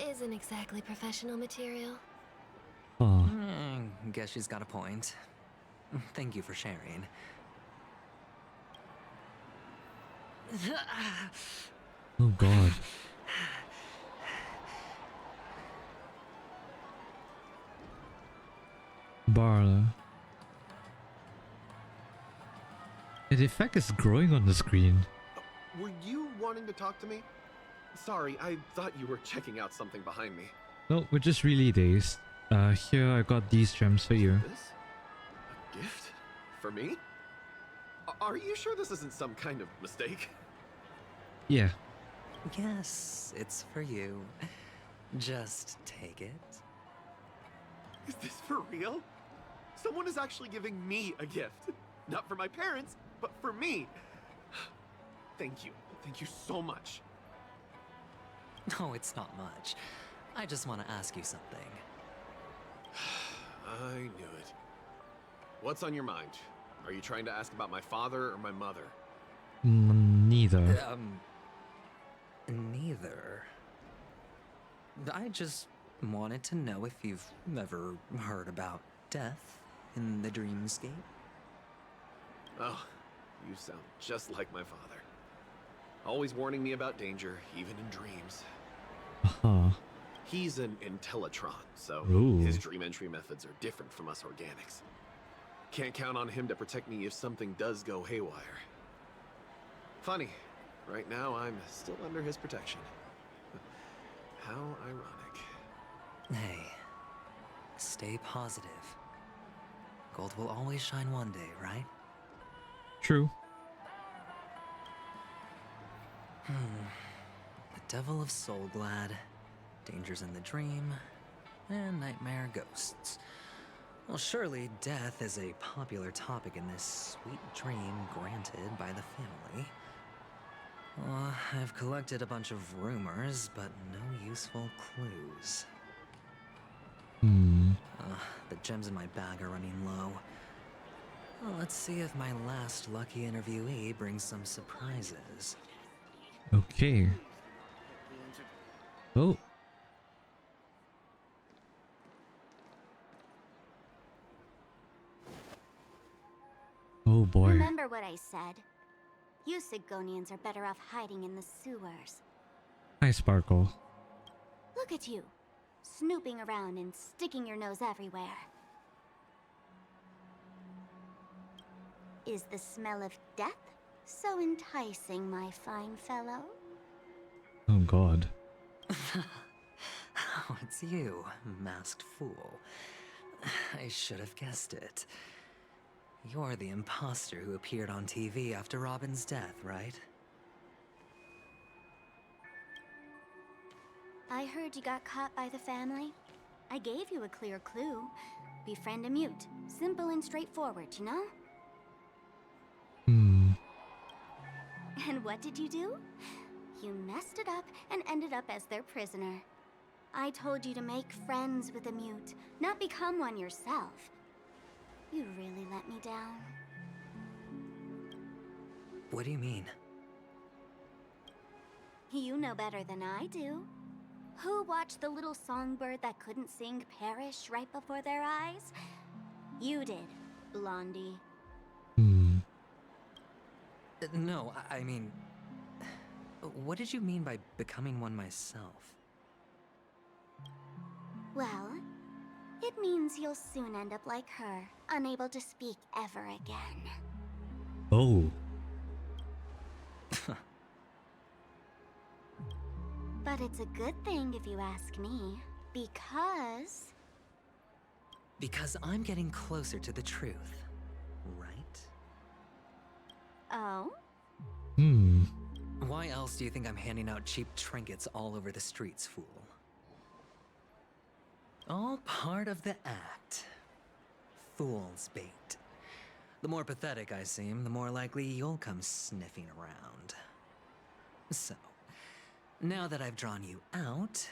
isn't exactly professional material. Oh. Guess she's got a point. Thank you for sharing. Oh god. Barla. The effect is growing on the screen. Were you wanting to talk to me? Sorry, I thought you were checking out something behind me. No, we're just really dazed. Here I got these gems for you. This? A gift? For me? Are you sure this isn't some kind of mistake? Yeah. Yes, it's for you. Just take it. Is this for real? Someone is actually giving me a gift. Not for my parents, but for me. Thank you. Thank you so much. No, it's not much. I just want to ask you something. I knew it. What's on your mind? Are you trying to ask about my father or my mother? Neither. Neither. I just wanted to know if you've ever heard about death in the dreamscape. Oh, you sound just like my father. Always warning me about danger, even in dreams. Uh-huh. He's an Intellitron, so Ooh. his dream entry methods are different from us organics. Can't count on him to protect me if something does go haywire. Funny, right now I'm still under his protection. How ironic. Hey, stay positive. Gold will always shine one day, right? True. The Devil of Soulglad, Dangers in the Dream, and Nightmare Ghosts. Well, surely death is a popular topic in this sweet dream granted by the family. Well, I've collected a bunch of rumors, but no useful clues. The gems in my bag are running low. Well, let's see if my last lucky interviewee brings some surprises. Okay. Oh. Oh boy. Remember what I said. You Sigonians are better off hiding in the sewers. Hi, Sparkle. Look at you, snooping around and sticking your nose everywhere. Is the smell of death so enticing, my fine fellow? Oh god. Oh, it's you, masked fool. I should have guessed it. You're the imposter who appeared on TV after Robin's death, right? I heard you got caught by the family. I gave you a clear clue. Befriend a mute. Simple and straightforward, you know? And what did you do? You messed it up and ended up as their prisoner. I told you to make friends with a mute, not become one yourself. You really let me down. What do you mean? You know better than I do. Who watched the little songbird that couldn't sing perish right before their eyes? You did, Blondie. No, I mean... What did you mean by becoming one myself? Well, it means you'll soon end up like her, unable to speak ever again. Oh. But it's a good thing if you ask me, because... Because I'm getting closer to the truth, right? Oh? Why else do you think I'm handing out cheap trinkets all over the streets, fool? All part of the act. Fool's bait. The more pathetic I seem, the more likely you'll come sniffing around. So, now that I've drawn you out,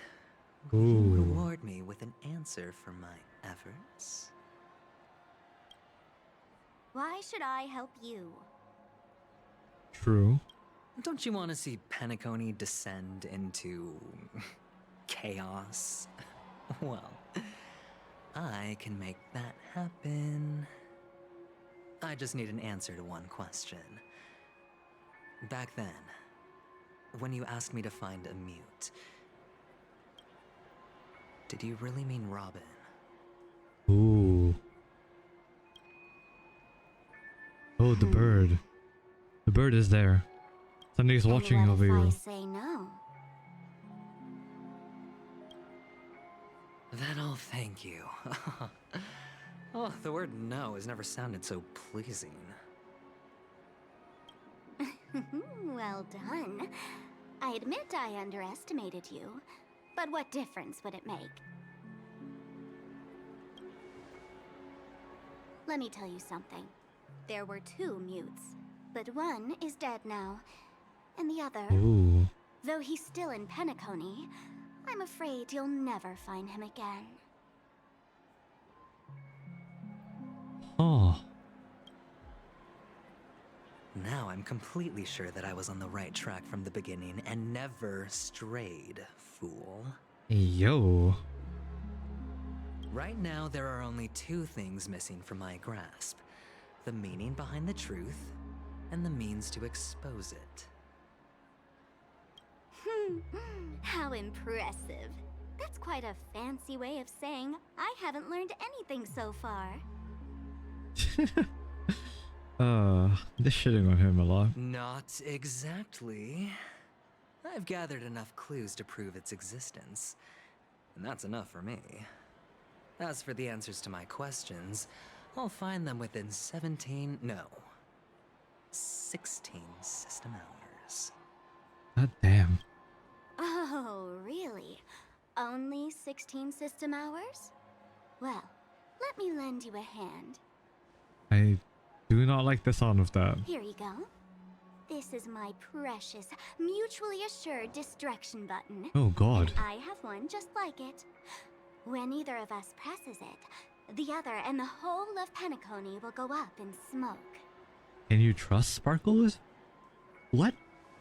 will you reward me with an answer for my efforts? Why should I help you? True. Don't you want to see Penacony descend into... chaos? Well, I can make that happen. I just need an answer to one question. Back then, when you asked me to find a mute, did you really mean Robin? Ooh. Oh, the bird. The bird is there. Somebody's watching over you. I say no. Then I'll thank you. Oh, the word no has never sounded so pleasing. Well done. I admit I underestimated you, but what difference would it make? Let me tell you something. There were 2 mutes, but one is dead now, and the other, Ooh. though he's still in Penacony, I'm afraid you'll never find him again. Oh. Now I'm completely sure that I was on the right track from the beginning and never strayed, fool. Yo. Right now, there are only 2 things missing from my grasp. The meaning behind the truth, and the means to expose it. How impressive. That's quite a fancy way of saying I haven't learned anything so far. They're shitting on him a lot. Not exactly. I've gathered enough clues to prove its existence, and that's enough for me. As for the answers to my questions, I'll find them within 16 system hours. God damn. Oh, really? Only 16 system hours? Well, let me lend you a hand. I do not like the sound of that. Here you go. This is my precious, mutually assured distraction button. Oh god. And I have one just like it. When either of us presses it, the other and the whole of Penacony will go up in smoke. Can you trust Sparkles? What?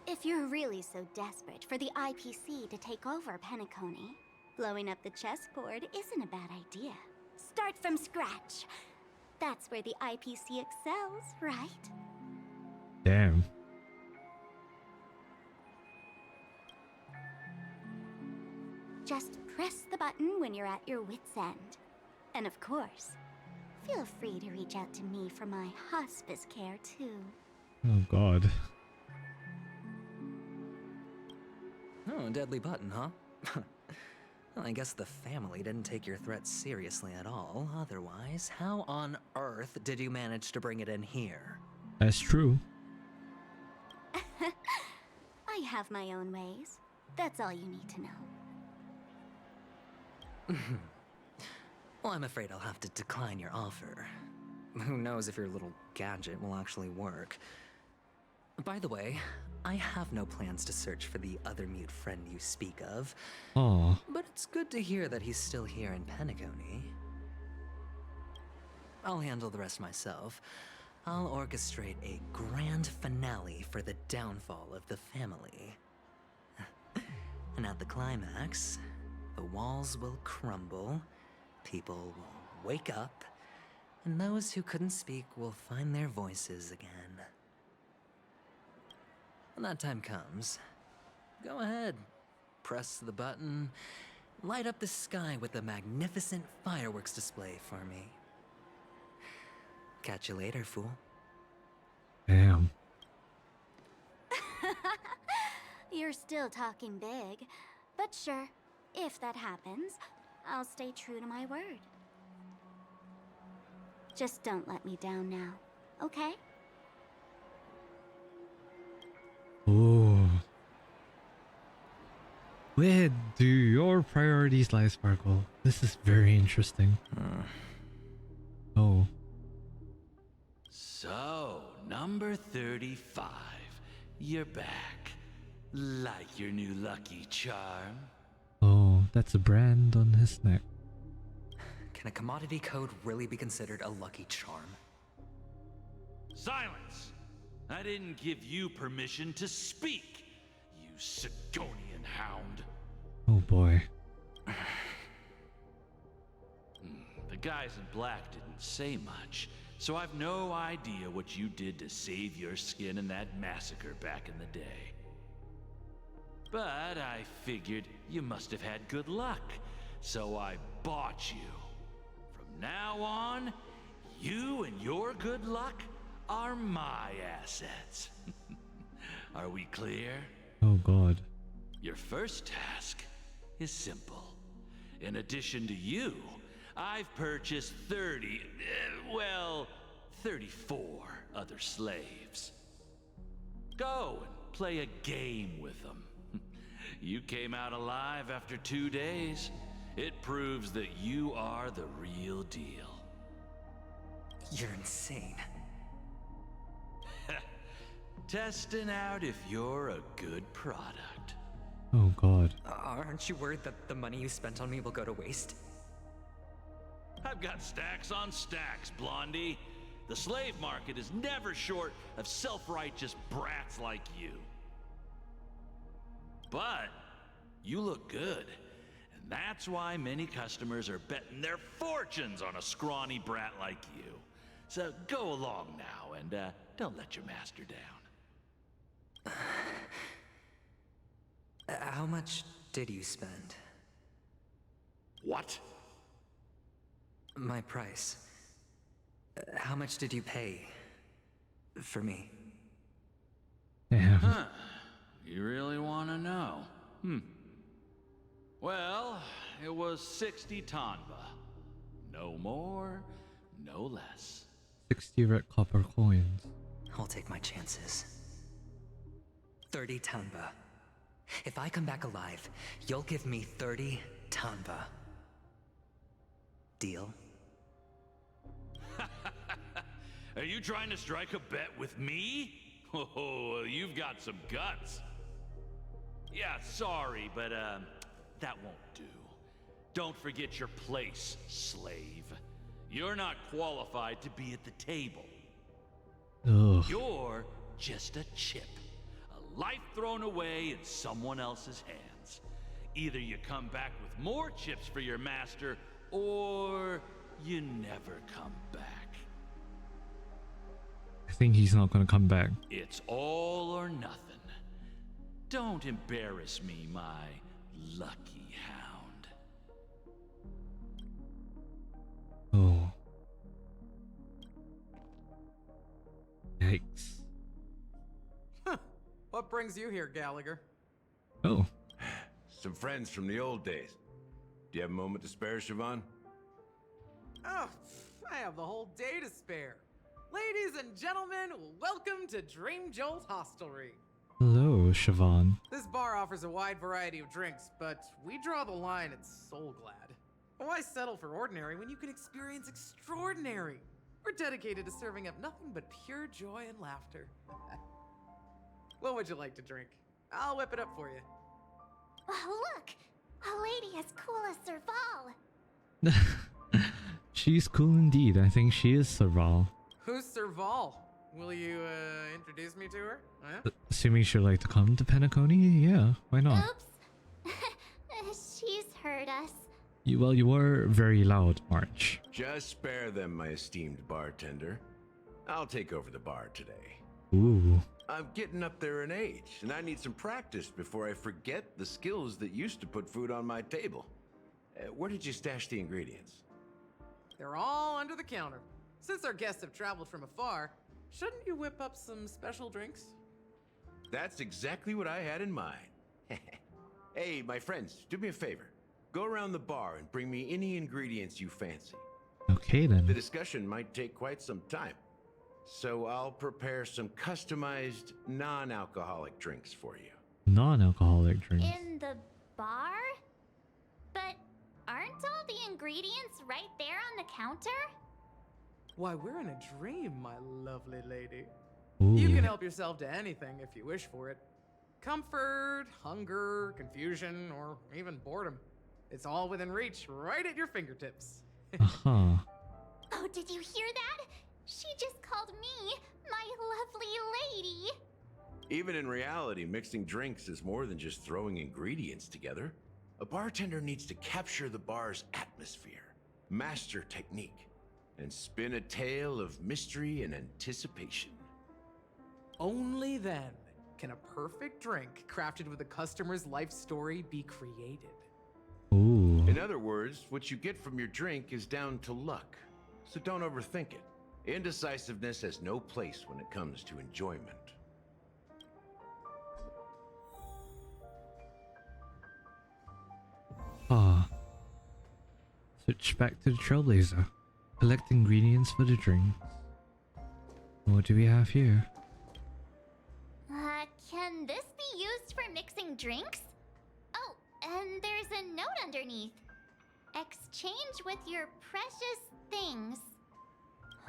If you're really so desperate for the IPC to take over Penacony, blowing up the chessboard isn't a bad idea. Start from scratch. That's where the IPC excels, right? Damn. Just press the button when you're at your wit's end. And of course, feel free to reach out to me for my hospice care too. Oh god. Oh, a deadly button, huh? Well, I guess the family didn't take your threat seriously at all. Otherwise, how on earth did you manage to bring it in here? That's true. I have my own ways. That's all you need to know. Well, I'm afraid I'll have to decline your offer. Who knows if your little gadget will actually work. By the way, I have no plans to search for the other mute friend you speak of. Oh. But it's good to hear that he's still here in Penacony. I'll handle the rest myself. I'll orchestrate a grand finale for the downfall of the family. And at the climax, the walls will crumble, people will wake up, and those who couldn't speak will find their voices again. When that time comes, go ahead, press the button, light up the sky with a magnificent fireworks display for me. Catch you later, fool. Damn. You're still talking big, but sure, if that happens, I'll stay true to my word. Just don't let me down now, okay? Ooh. Where do your priorities lie, Sparkle? This is very interesting. Oh. So, number 35. You're back. Like your new lucky charm? Oh, that's a brand on his neck. Can a commodity code really be considered a lucky charm? Silence! I didn't give you permission to speak, you Sigonian hound. Oh boy. The guys in black didn't say much, so I've no idea what you did to save your skin in that massacre back in the day. But I figured you must have had good luck, so I bought you. From now on, you and your good luck are my assets. Are we clear? Oh god. Your first task is simple. In addition to you, I've purchased 34 other slaves. Go and play a game with them. You came out alive after 2 days. It proves that you are the real deal. You're insane. Testing out if you're a good product. Oh god. Aren't you worried that the money you spent on me will go to waste? I've got stacks on stacks, Blondie. The slave market is never short of self-righteous brats like you. But you look good, and that's why many customers are betting their fortunes on a scrawny brat like you. So go along now and don't let your master down. How much did you spend? What? My price. How much did you pay for me? Damn. Huh. You really want to know? Well, it was 60 tanba. No more, no less. 60 red copper coins. I'll take my chances. 30 tanba. If I come back alive, you'll give me 30 tanba. Deal? Are you trying to strike a bet with me? Oh, you've got some guts. Yeah, sorry, but that won't do. Don't forget your place, slave. You're not qualified to be at the table. Ugh. You're just a chip. A life thrown away in someone else's hands. Either you come back with more chips for your master, or you never come back. I think he's not gonna come back. It's all or nothing. Don't embarrass me, my lucky hound. Oh. Yikes. What brings you here, Gallagher? Oh. Some friends from the old days. Do you have a moment to spare, Siobhan? Oh, I have the whole day to spare. Ladies and gentlemen, welcome to Dream Jolt Hostelry. Hello, Siobhan. This bar offers a wide variety of drinks, but we draw the line at Soul Glad. Why settle for ordinary when you can experience extraordinary? We're dedicated to serving up nothing but pure joy and laughter. What would you like to drink? I'll whip it up for you. Oh, look! A lady as cool as Serval. She's cool indeed. I think she is Serval. Who's Serval? Will you, introduce me to her? Huh? Assuming she'd like to come to Penacony? Yeah, why not? Oops. She's heard us. Well, you were very loud, March. Just spare them, my esteemed bartender. I'll take over the bar today. Ooh. I'm getting up there in age, and I need some practice before I forget the skills that used to put food on my table. Where did you stash the ingredients? They're all under the counter. Since our guests have traveled from afar, shouldn't you whip up some special drinks? That's exactly what I had in mind. Hey, my friends, do me a favor. Go around the bar and bring me any ingredients you fancy. Okay then. The discussion might take quite some time, so I'll prepare some customized non-alcoholic drinks for you. Non-alcoholic drinks. In the bar? But aren't all the ingredients right there on the counter? Why, we're in a dream, my lovely lady. Ooh. You can help yourself to anything if you wish for it. Comfort, hunger, confusion, or even boredom. It's all within reach, right at your fingertips. Uh-huh. Oh, did you hear that? She just called me my lovely lady. Even in reality, mixing drinks is more than just throwing ingredients together. A bartender needs to capture the bar's atmosphere, master technique, and spin a tale of mystery and anticipation. Only then can a perfect drink crafted with a customer's life story be created. Ooh. In other words, what you get from your drink is down to luck, so don't overthink it. Indecisiveness has no place when it comes to enjoyment. Ah. Switch back to the Trailblazer. Collect ingredients for the drinks. What do we have here? Can this be used for mixing drinks? underneath. Exchange with your precious things.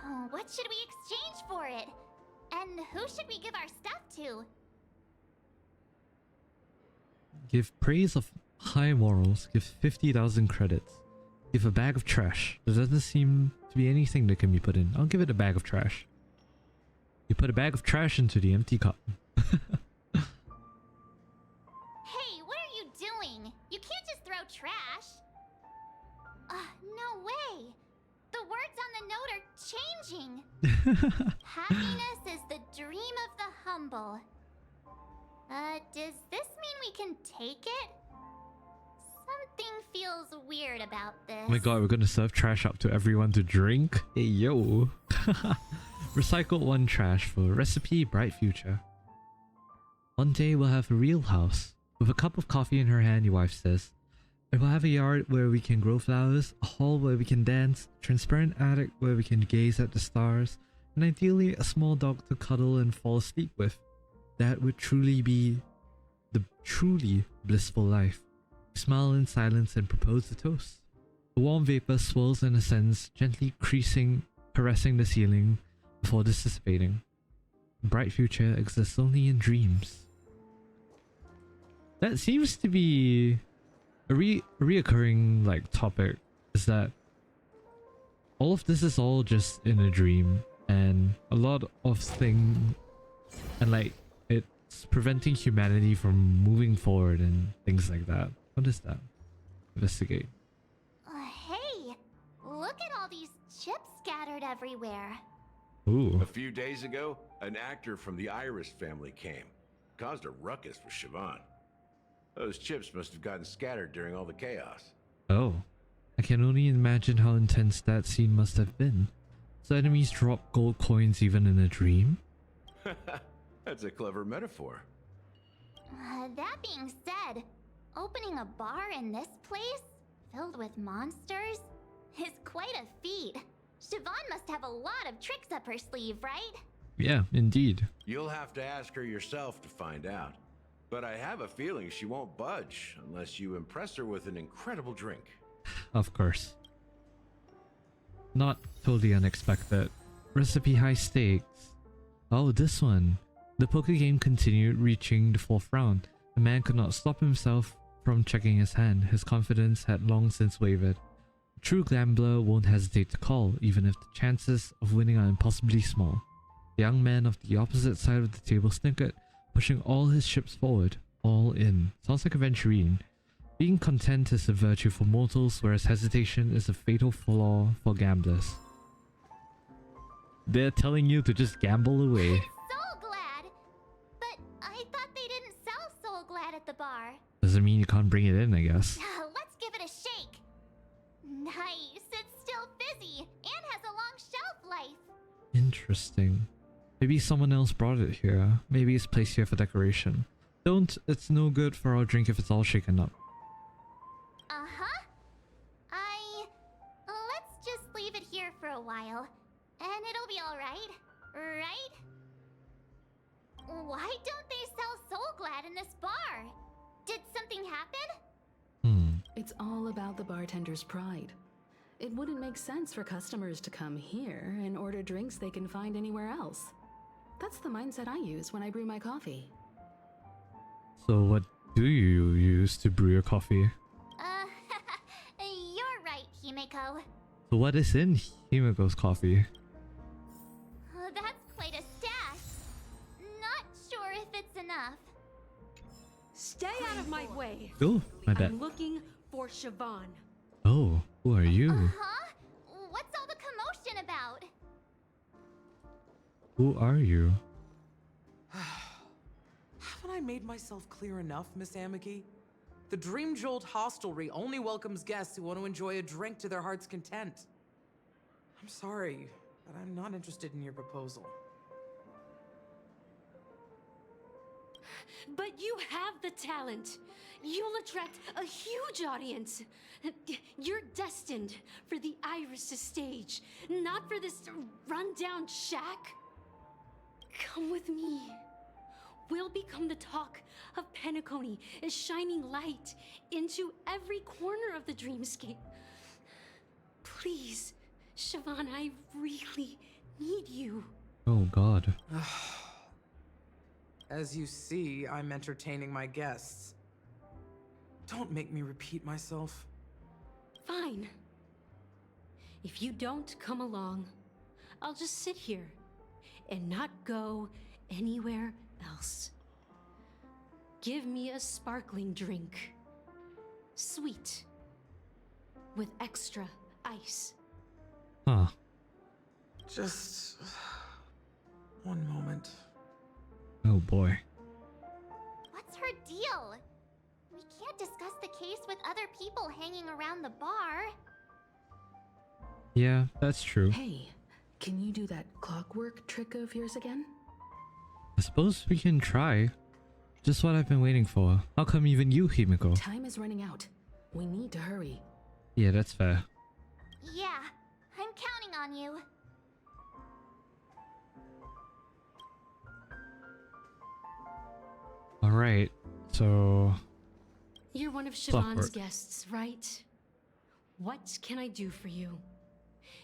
Oh, what should we exchange for it? And who should we give our stuff to? Give praise of high morals. Give 50,000 credits. Give a bag of trash. There doesn't seem to be anything that can be put in. I'll give it a bag of trash. You put a bag of trash into the empty cup. Hey, what are you doing? You can't just throw trash. No way. The words on the note are changing. Happiness is the dream of the humble. Does this mean we can take it? Something feels weird about this. Oh my god, we're gonna serve trash up to everyone to drink? Hey yo. Recycle one trash for recipe bright future. One day we'll have a real house. With a cup of coffee in her hand, your wife says. And we'll have a yard where we can grow flowers, a hall where we can dance, a transparent attic where we can gaze at the stars, and ideally a small dog to cuddle and fall asleep with. That would truly be the truly blissful life. Smile in silence and propose a toast. The warm vapor swirls and ascends, gently caressing the ceiling before dissipating. A bright future exists only in dreams. That seems to be a reoccurring like topic, is that all of this is all just in a dream, and a lot of things, and like it's preventing humanity from moving forward and things like that. What is that? Investigate. Hey, look at all these chips scattered everywhere. Ooh. A few days ago, an actor from the Iris family came. Caused a ruckus with Siobhan. Those chips must have gotten scattered during all the chaos. Oh. I can only imagine how intense that scene must have been. So enemies drop gold coins even in a dream? That's a clever metaphor. That being said, opening a bar in this place, filled with monsters, is quite a feat. Siobhan must have a lot of tricks up her sleeve, right? Yeah, indeed. You'll have to ask her yourself to find out. But I have a feeling she won't budge unless you impress her with an incredible drink. Of course. Not totally unexpected. Recipe high stakes. Oh, this one. The poker game continued, reaching the 4th round. The man could not stop himself from checking his hand. His confidence had long since wavered. A true gambler won't hesitate to call, even if the chances of winning are impossibly small. The young man of the opposite side of the table snickered, pushing all his chips forward. All in. Sounds like a venturine. Being content is a virtue for mortals, whereas hesitation is a fatal flaw for gamblers. They're telling you to just gamble away. Soul Glad! But I thought they didn't sell Soul Glad at the bar. Doesn't mean you can't bring it in, I guess. Let's give it a shake. Nice, it's still fizzy and has a long shelf life. Interesting. Maybe someone else brought it here. Maybe it's placed here for decoration. Don't, it's no good for our drink if it's all shaken up. Let's just leave it here for a while, and it'll be alright, right? Why don't they sell Soul Glad in this bar? Did something happen? It's all about the bartender's pride. It wouldn't make sense for customers to come here and order drinks they can find anywhere else. That's the mindset I use when I brew my coffee. So what do you use to brew your coffee? You're right, Himeko. So what is in Himiko's coffee? That's quite a stash. Not sure if it's enough. Stay out of my way. Oh, my bad. I'm looking for Siobhan. Oh, who are you? What's all the commotion about? Who are you? Haven't I made myself clear enough, Miss Amiki? The Dream Jolt Hostelry only welcomes guests who want to enjoy a drink to their heart's content. I'm sorry, but I'm not interested in your proposal. But you have the talent. You'll attract a huge audience. You're destined for the Iris stage, not for this rundown shack. Come with me. will become the talk of Penacony, is shining light into every corner of the dreamscape. Please, Siobhan, I really need you. Oh god. As you see, I'm entertaining my guests. Don't make me repeat myself. Fine. If you don't come along, I'll just sit here and not go anywhere else. Give me a sparkling drink. Sweet. With extra ice. Huh. Just one moment. Oh boy. What's her deal? We can't discuss the case with other people hanging around the bar. Yeah, that's true. Hey, can you do that clockwork trick of yours again? I suppose we can try. Just what I've been waiting for. How come even you, Himiko? Time is running out. We need to hurry. Yeah, that's fair. Yeah, I'm counting on you. Alright, so... You're one of Siobhan's Clockwork. guests, right? What can I do for you?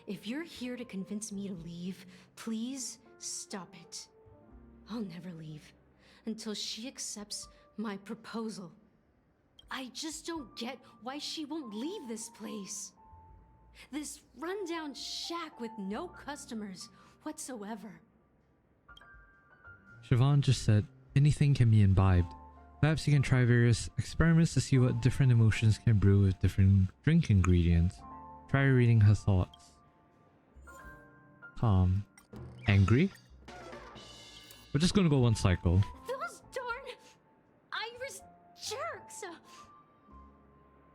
If you're here to convince me to leave, please stop it. I'll never leave until she accepts my proposal. I just don't get why she won't leave this place. This rundown shack with no customers whatsoever. Siobhan just said, anything can be imbibed. Perhaps you can try various experiments to see what different emotions can brew with different drink ingredients. Try reading her thoughts. Calm. Angry? We're just gonna go one cycle. Those darn Irish jerks!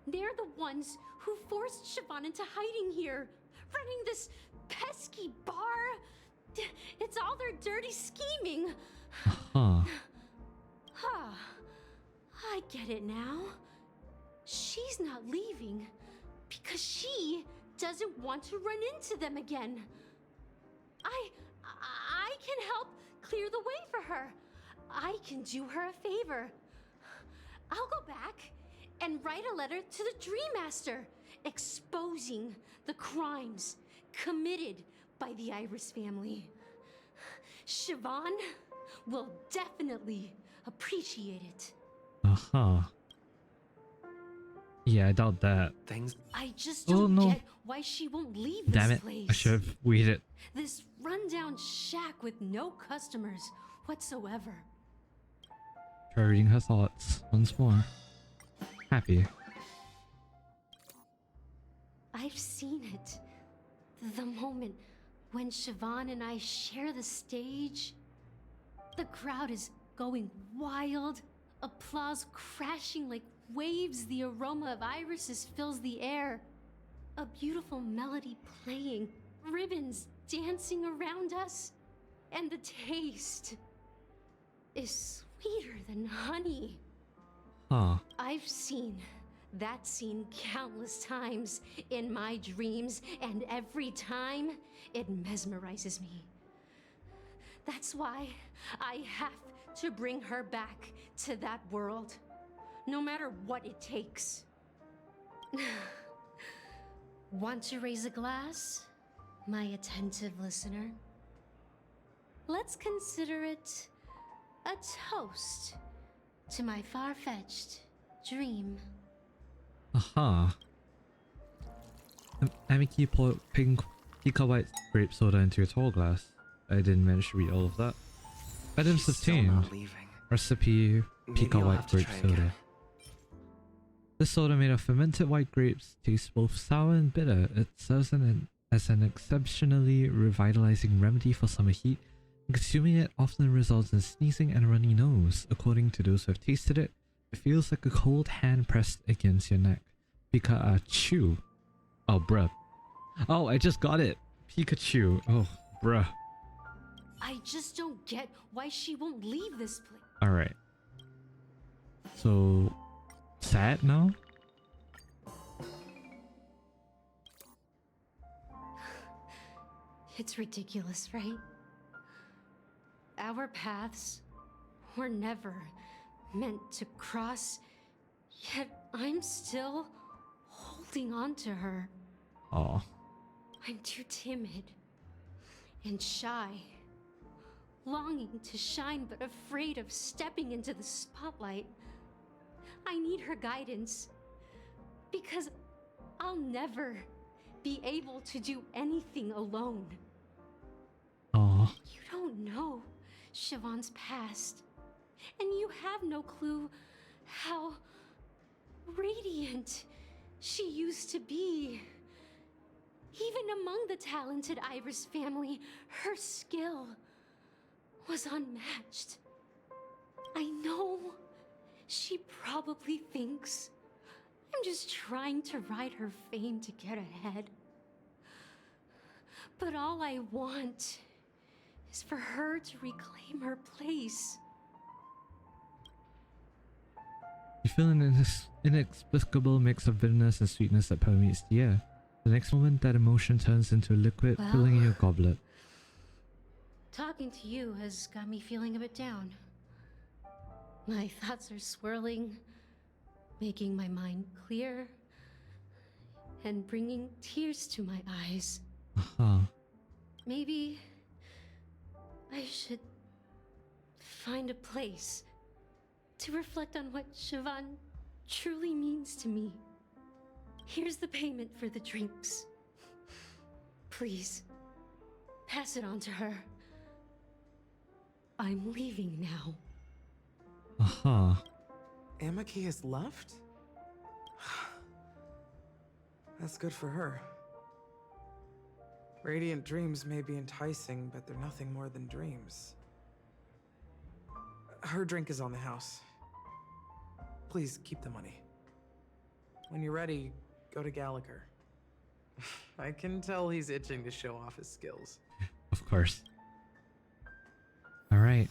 They're the ones who forced Siobhan into hiding here, running this pesky bar. It's all their dirty scheming. Huh. Huh. I get it now. She's not leaving because she doesn't want to run into them again. I can help clear the way for her. I can do her a favor. I'll go back and write a letter to the Dream Master exposing the crimes committed by the Iris family. Siobhan will definitely appreciate it. Uh-huh. Yeah, I doubt that. I just don't no. get why she won't leave Damn this it. place. I should have waited. This rundown shack with no customers whatsoever. Try reading her thoughts once more. Happy. I've seen it. The moment when Siobhan and I share the stage. The crowd is going wild. Applause crashing like waves. The aroma of irises fills the air. A beautiful melody playing. Ribbons dancing around us. And the taste is sweeter than honey. Huh. I've seen that scene countless times in my dreams, and every time it mesmerizes me. That's why I have to bring her back to that world, no matter what it takes. Want to raise a glass, my attentive listener? Let's consider it a toast to my far-fetched dream. Aha. Amiki poured pink Pika White grape soda into a tall glass. I didn't manage to read all of that. Items obtained. Recipe Pika White grape soda. This soda made of fermented white grapes tastes both sour and bitter. It serves as an exceptionally revitalizing remedy for summer heat. Consuming it often results in sneezing and a runny nose. According to those who have tasted it, it feels like a cold hand pressed against your neck. Pikachu. Oh, bruh. Oh, I just got it. Pikachu. Oh, bruh. I just don't get why she won't leave this place. Alright. So... sad now? It's ridiculous, right? Our paths were never meant to cross, yet I'm still holding on to her. Oh. I'm too timid and shy, longing to shine but afraid of stepping into the spotlight. I need her guidance, because I'll never be able to do anything alone. Oh. You don't know Siobhan's past, and you have no clue how radiant she used to be. Even among the talented Iris family, her skill was unmatched. I know she probably thinks I'm just trying to ride her fame to get ahead. But all I want is for her to reclaim her place. You feel an inexplicable mix of bitterness and sweetness that permeates the air. The next moment, that emotion turns into a liquid filling your goblet. Talking to you has got me feeling a bit down. My thoughts are swirling, making my mind clear, and bringing tears to my eyes. Maybe I should find a place to reflect on what Siobhan truly means to me. Here's the payment for the drinks. Please, pass it on to her. I'm leaving now. Amaki has left? That's good for her. Radiant dreams may be enticing, but they're nothing more than dreams. Her drink is on the house. Please keep the money. When you're ready, go to Gallagher. I can tell he's itching to show off his skills. Of course. Alright.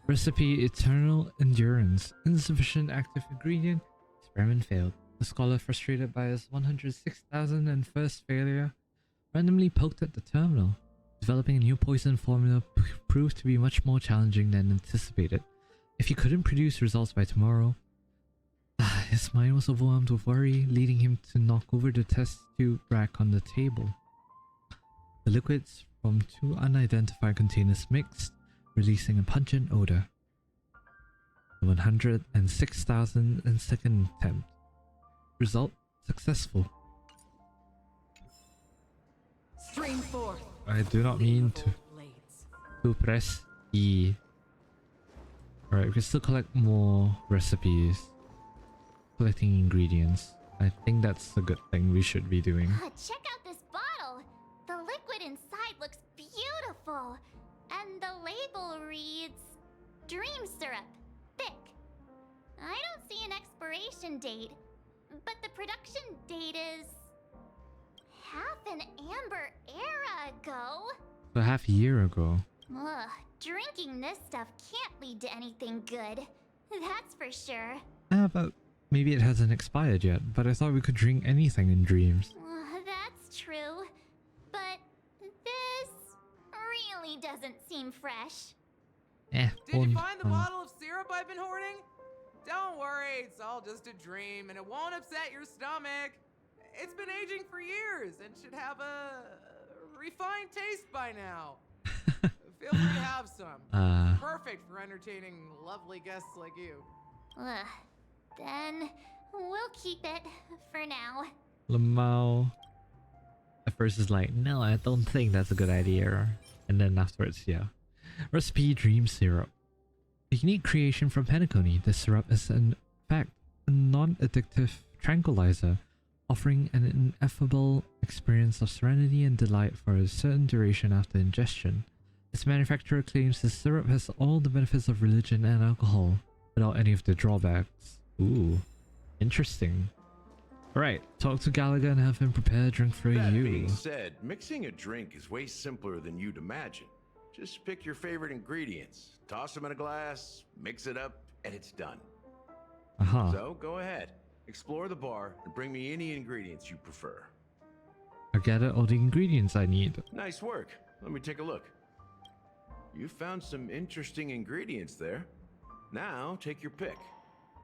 Recipe: Eternal Endurance. Insufficient active ingredient. Experiment failed. The scholar, frustrated by his 106,001st failure, randomly poked at the terminal. Developing a new poison formula proved to be much more challenging than anticipated. If he couldn't produce results by tomorrow, his mind was overwhelmed with worry, leading him to knock over the test tube rack on the table. The liquids from two unidentified containers mixed, releasing a pungent odor. The 106,002nd attempt. Result: successful. Stream forth. I do not mean to press E. Alright, we can still collect more recipes. Collecting ingredients. I think that's a good thing we should be doing. Check out this bottle! The liquid inside looks beautiful! And the label reads... Dream syrup. Thick. I don't see an expiration date, but the production date is... half an amber era ago. So half a year ago. Ugh, drinking this stuff can't lead to anything good. That's for sure. But maybe it hasn't expired yet, but I thought we could drink anything in dreams. That's true. But this really doesn't seem fresh. Did you find the bottle of syrup I've been hoarding? Don't worry, it's all just a dream and it won't upset your stomach. It's been aging for years and should have a refined taste by now. Feel free to have some. Perfect for entertaining lovely guests like you. Then we'll keep it for now. Lamau at first is like, no, I don't think that's a good idea. And then afterwards, yeah. Recipe: Dream Syrup. A unique creation from Penacony, this syrup is in fact a non-addictive tranquilizer, offering an ineffable experience of serenity and delight for a certain duration after ingestion. Its manufacturer claims the syrup has all the benefits of religion and alcohol, without any of the drawbacks. Ooh, interesting. Alright, talk to Gallagher and have him prepare a drink for That you. being said, mixing a drink is way simpler than you'd imagine. Just pick your favorite ingredients, toss them in a glass, mix it up, and it's done. So go ahead, explore the bar and bring me any ingredients you prefer. I gathered all the ingredients I need. Nice work. Let me take a look. You found some interesting ingredients there. Now, take your pick.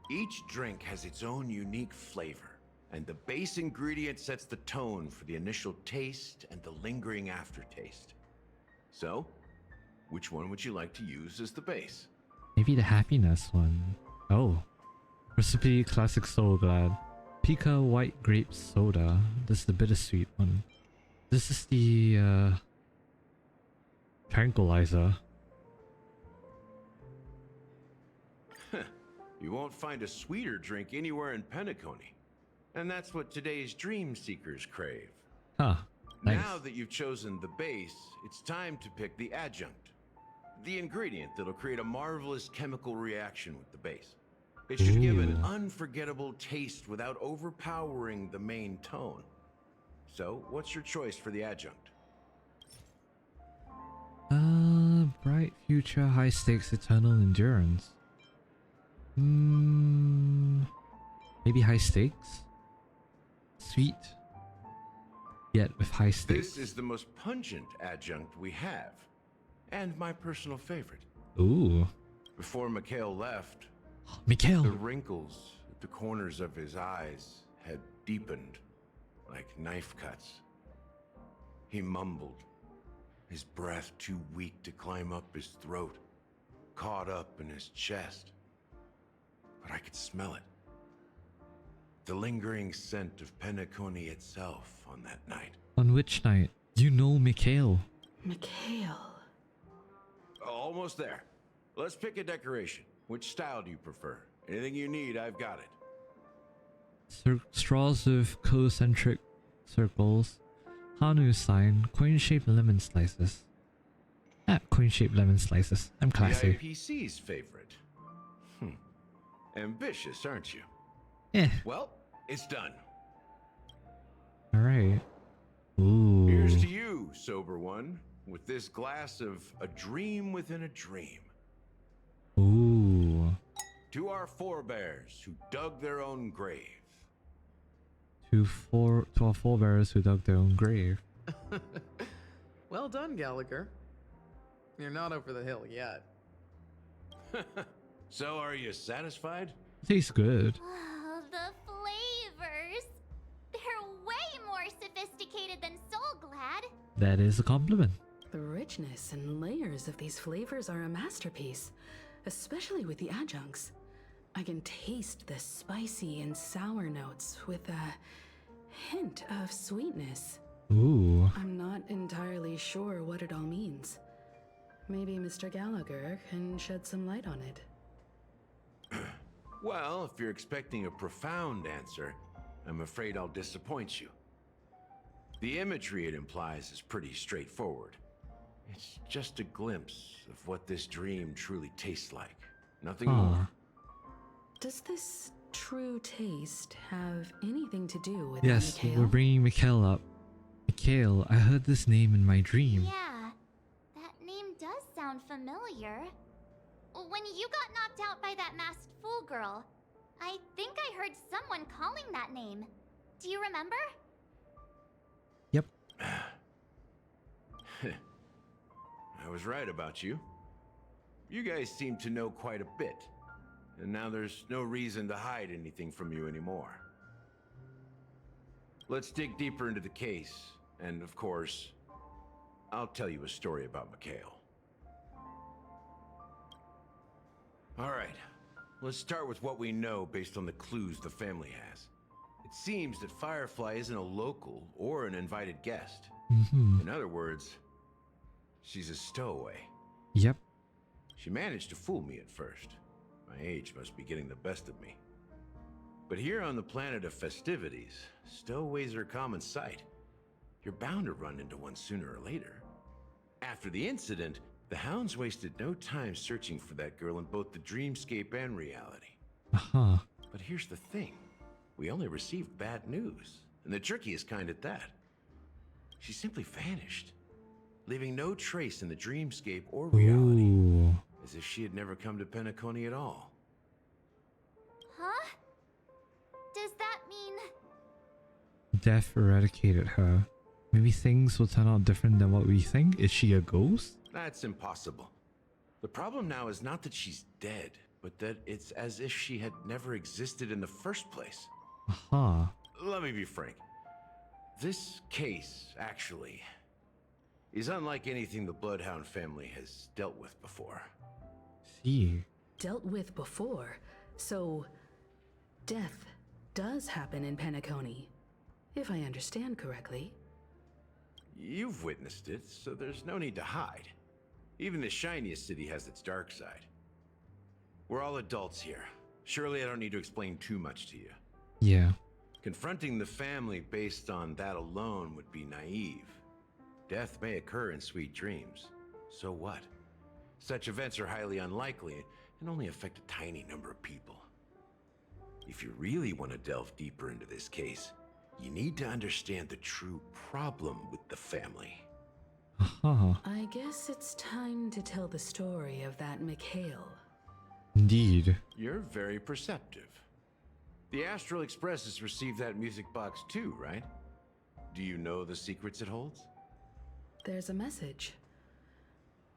Each drink has its own unique flavor, and the base ingredient sets the tone for the initial taste and the lingering aftertaste. So, which one would you like to use as the base? Maybe the happiness one. Oh. Recipe Classic Soul Glad. Pika White Grape Soda. This is the bittersweet one. This is the tranquilizer. You won't find a sweeter drink anywhere in Penacony. And that's what today's dream seekers crave. Huh. Nice. Now that you've chosen the base, it's time to pick the adjunct. The ingredient that'll create a marvelous chemical reaction with the base. It should give an unforgettable taste without overpowering the main tone. So, what's your choice for the adjunct? Bright future, high stakes, eternal endurance. Maybe high stakes? Sweet, yet with high stakes. This is the most pungent adjunct we have, and my personal favorite. Ooh. Before Mikhail left, Mikhail! The wrinkles at the corners of his eyes had deepened like knife cuts. He mumbled, his breath too weak to climb up his throat, caught up in his chest. But I could smell it. The lingering scent of Penacony itself on that night. On which night? You know Mikhail. Mikhail. Almost there. Let's pick a decoration. Which style do you prefer? Anything you need, I've got it. Straws with concentric circles. Hanu sign. Coin-shaped lemon slices. Coin-shaped lemon slices. I'm classy. The IPC's favorite. Ambitious, aren't you? Yeah. Well, it's done. Alright. Ooh. Here's to you, sober one, with this glass of a dream within a dream. Ooh. To our forebears who dug their own grave. To our forebears who dug their own grave. Well done, Gallagher. You're not over the hill yet. So, are you satisfied? Tastes good. Oh, the flavors. They're way more sophisticated than Soul Glad. That is a compliment. The richness and layers of these flavors are a masterpiece, especially with the adjuncts. I can taste the spicy and sour notes with a hint of sweetness. Ooh. I'm not entirely sure what it all means. Maybe Mr. Gallagher can shed some light on it. Well, if you're expecting a profound answer, I'm afraid I'll disappoint you. The imagery it implies is pretty straightforward. It's just a glimpse of what this dream truly tastes like. Nothing more. Does this true taste have anything to do with Yes, Mikhail? we're bringing Mikhail up. Mikhail, I heard this name in my dream. Yeah, that name does sound familiar. When you got knocked out by that masked fool girl, I think I heard someone calling that name. Do you remember? Yep. I was right about you. You guys seem to know quite a bit. And now there's no reason to hide anything from you anymore. Let's dig deeper into the case. And of course, I'll tell you a story about Mikhail. Alright, let's start with what we know based on the clues the family has. It seems that Firefly isn't a local or an invited guest. In other words, she's a stowaway. Yep. She managed to fool me at first. My age must be getting the best of me. But here on the planet of festivities, stowaways are a common sight. You're bound to run into one sooner or later. After the incident, the hounds wasted no time searching for that girl in both the dreamscape and reality. But here's the thing. We only received bad news, and the trickiest kind at that. She simply vanished, leaving no trace in the dreamscape or reality. Ooh. As if she had never come to Penacony at all. Huh? Does that mean... Death eradicated her. Maybe things will turn out different than what we think. Is she a ghost? That's impossible. The problem now is not that she's dead, but that it's as if she had never existed in the first place. Huh. Let me be frank. This case, actually, is unlike anything the Bloodhound family has dealt with before. See. Dealt with before, so death does happen in Penacony, if I understand correctly. You've witnessed it, so there's no need to hide. Even the shiniest city has its dark side. We're all adults here. Surely I don't need to explain too much to you. Yeah. Confronting the family based on that alone would be naive. Death may occur in sweet dreams. So what? Such events are highly unlikely and only affect a tiny number of people. If you really want to delve deeper into this case, you need to understand the true problem with the family. I guess it's time to tell the story of that Mikhail. Indeed. You're very perceptive. The Astral Express has received that music box too, right? Do you know the secrets it holds? There's a message.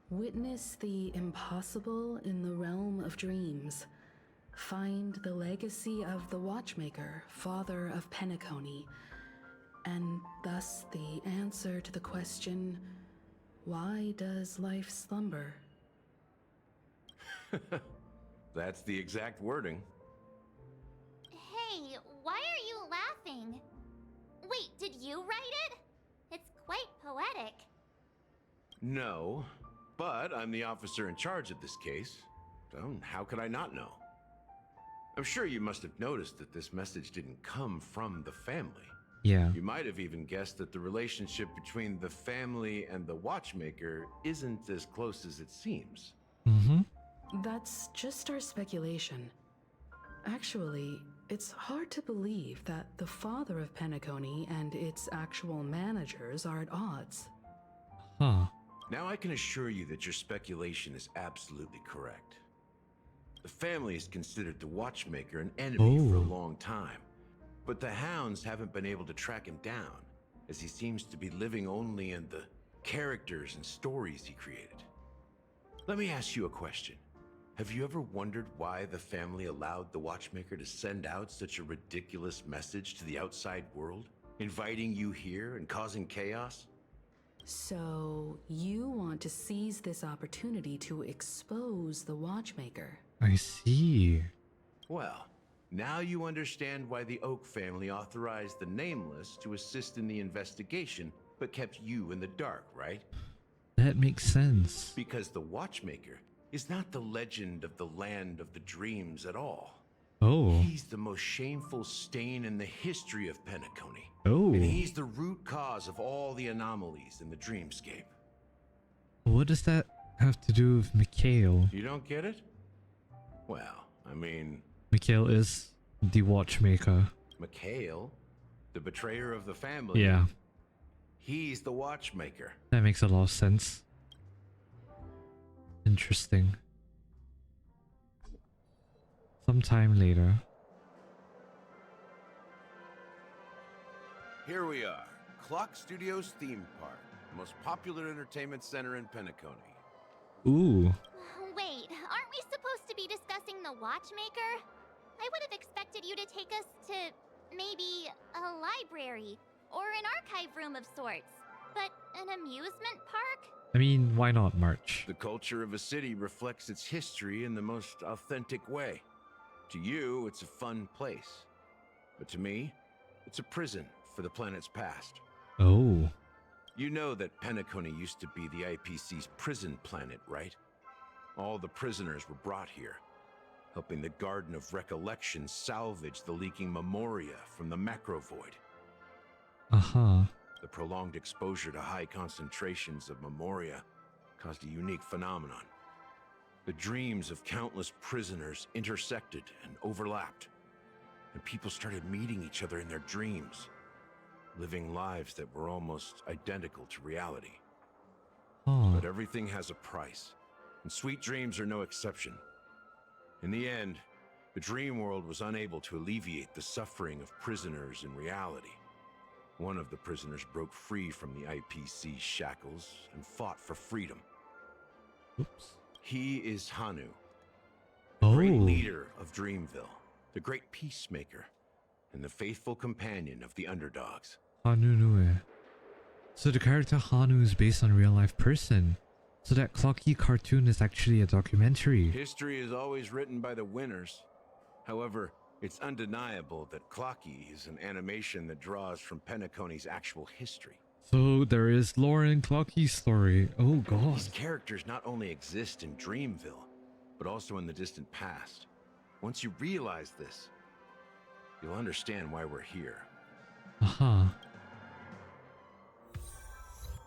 Witness the impossible in the realm of dreams. Find the legacy of the Watchmaker, father of Penacony, and thus the answer to the question, why does life slumber? That's the exact wording. Hey, why are you laughing? Wait, did you write it? It's quite poetic. No, but I'm the officer in charge of this case, so how could I not know? I'm sure you must have noticed that this message didn't come from the family. Yeah. You might have even guessed that the relationship between the family and the Watchmaker isn't as close as it seems. Mm-hmm. That's just our speculation. Actually, it's hard to believe that the father of Penacony and its actual managers are at odds. Huh. Now I can assure you that your speculation is absolutely correct. The family has considered the Watchmaker an enemy for a long time, but the Hounds haven't been able to track him down, as he seems to be living only in the characters and stories he created. Let me ask you a question. Have you ever wondered why the family allowed the Watchmaker to send out such a ridiculous message to the outside world, inviting you here and causing chaos? So, you want to seize this opportunity to expose the Watchmaker? I see. Well, now you understand why the Oak family authorized the Nameless to assist in the investigation, but kept you in the dark, right? That makes sense. Because the Watchmaker is not the legend of the land of the dreams at all. Oh. He's the most shameful stain in the history of Penacony. Oh. And he's the root cause of all the anomalies in the dreamscape. What does that have to do with Mikhail? You don't get it? Well, I mean... Mikhail is the Watchmaker. Mikhail, the betrayer of the family. Yeah. He's the Watchmaker. That makes a lot of sense. Interesting. Sometime later. Here we are, Clock Studios theme park, the most popular entertainment center in Penacony. Ooh. Wait, aren't we supposed to be discussing the Watchmaker? I would have expected you to take us to maybe a library or an archive room of sorts. But an amusement park? I mean, why not, March? The culture of a city reflects its history in the most authentic way. To you, it's a fun place. But to me, it's a prison for the planet's past. Oh. You know that Penacony used to be the IPC's prison planet, right? All the prisoners were brought here, helping the Garden of Recollection salvage the leaking memoria from the macro void. Uh-huh. The prolonged exposure to high concentrations of memoria caused a unique phenomenon. The dreams of countless prisoners intersected and overlapped, and people started meeting each other in their dreams, living lives that were almost identical to reality. But everything has a price, and sweet dreams are no exception. In the end, the dream world was unable to alleviate the suffering of prisoners in reality. One of the prisoners broke free from the IPC's shackles and fought for freedom. Oops. He is Hanu, Oh. great leader of Dreamville, the great peacemaker, and the faithful companion of the underdogs. Hanunue. So the character Hanu is based on a real life person. So that Clocky cartoon is actually a documentary. History is always written by the winners. However, it's undeniable that Clocky is an animation that draws from Penacony's actual history. So there is lore in Clocky's story. Oh god. These characters not only exist in Dreamville, but also in the distant past. Once you realize this, you'll understand why we're here. Aha.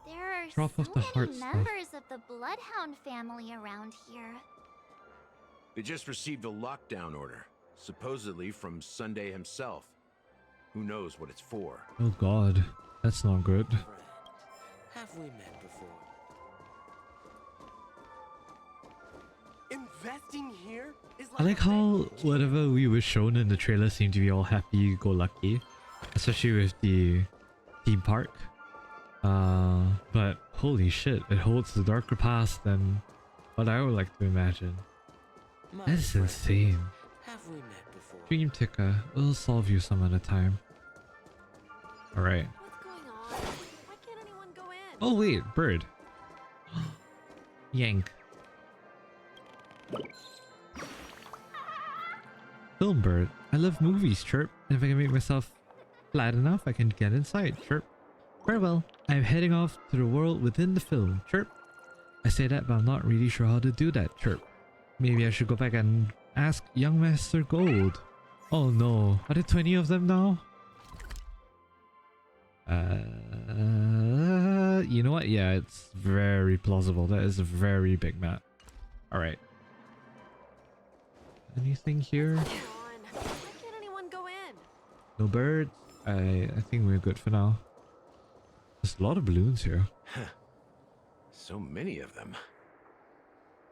There are Drop so off the heart many stuff. members of the Bloodhound family around here. They just received a lockdown order, supposedly from Sunday himself. Who knows what it's for? Oh god. That's not good. Have we met before? Investing here is I like how whatever we were shown in the trailer seemed to be all happy-go-lucky. Especially with the theme park. But holy shit, it holds the darker past than what I would like to imagine. That's insane. Have we met before? Dream Ticker, we'll solve you some other time. Alright. What's going on? Why can't anyone go in? Oh wait, bird. Yank. Film bird. I love movies, chirp. And if I can make myself flat enough, I can get inside, chirp. Very well. I'm heading off to the world within the film, chirp. I say that, but I'm not really sure how to do that, chirp. Maybe I should go back and ask young Master Gold. Oh no, are there 20 of them now? You know what? Yeah, it's very plausible. That is a very big map. Alright. Anything here? Why can't anyone go in? No birds? I think we're good for now. There's a lot of balloons here. So many of them.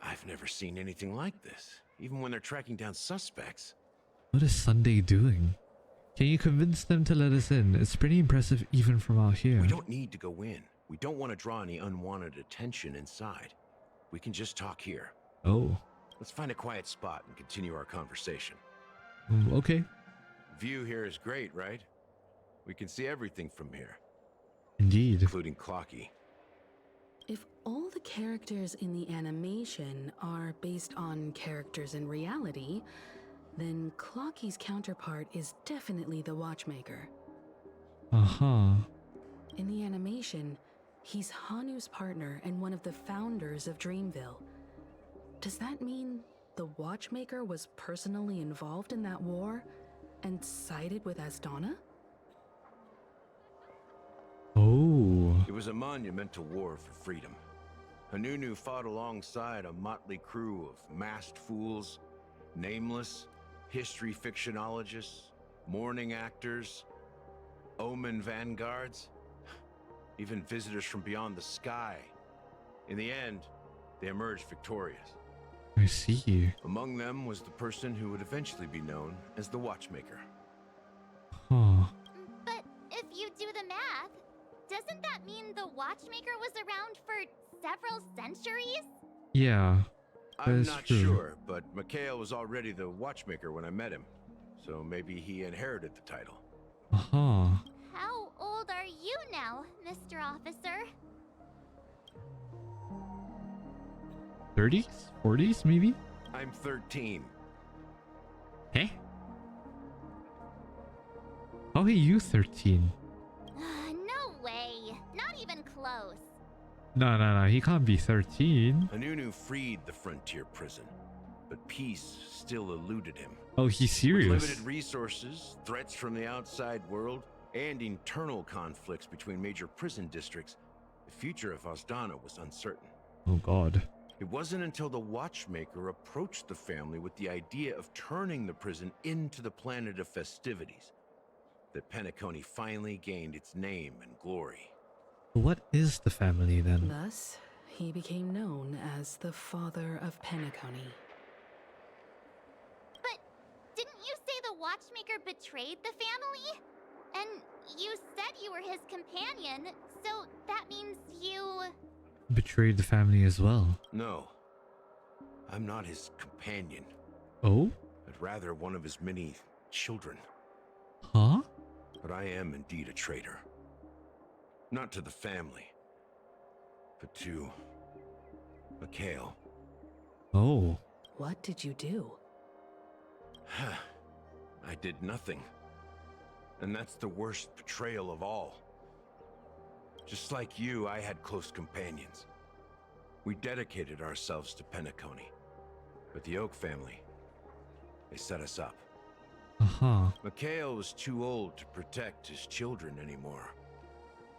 I've never seen anything like this, even when they're tracking down suspects. What is Sunday doing? Can you convince them to let us in? It's pretty impressive even from out here. We don't need to go in. We don't want to draw any unwanted attention inside. We can just talk here. Oh. Let's find a quiet spot and continue our conversation. Okay. View here is great, right? We can see everything from here. Indeed. Including Clocky. If all the characters in the animation are based on characters in reality, then Clocky's counterpart is definitely the Watchmaker. Uh-huh. In the animation, he's Hanu's partner and one of the founders of Dreamville. Does that mean the Watchmaker was personally involved in that war and sided with Astana? Oh. It was a monumental war for freedom. Hanunu fought alongside a motley crew of masked fools, nameless, history fictionologists, mourning actors, omen vanguards, even visitors from beyond the sky. In the end, they emerged victorious. I see. Among them was the person who would eventually be known as the Watchmaker. Huh. But if you do the math, doesn't that mean the Watchmaker was around for several centuries? Yeah. I'm That's not true. sure, but Mikhail was already the Watchmaker when I met him. So maybe he inherited the title. Uh-huh. How old are you now, Mr. Officer? 30s? 40s maybe? I'm 13. Eh? How are you 13? No way. Not even close. No, he can't be 13. Hanunu freed the frontier prison, but peace still eluded him. Oh, he's serious. With limited resources, threats from the outside world, and internal conflicts between major prison districts, the future of Astana was uncertain. Oh god. It wasn't until the Watchmaker approached the family with the idea of turning the prison into the planet of festivities that Penacony finally gained its name and glory. What is the family then? Thus, he became known as the father of Penacony. But didn't you say the Watchmaker betrayed the family? And you said you were his companion, so that means you... Betrayed the family as well. No. I'm not his companion, Oh? but rather one of his many children. Huh? But I am indeed a traitor. Not to the family, but to Mikhail. Oh. What did you do? I did nothing. And that's the worst betrayal of all. Just like you, I had close companions. We dedicated ourselves to Penacony. But the Oak family, they set us up. Uh-huh. Mikhail was too old to protect his children anymore.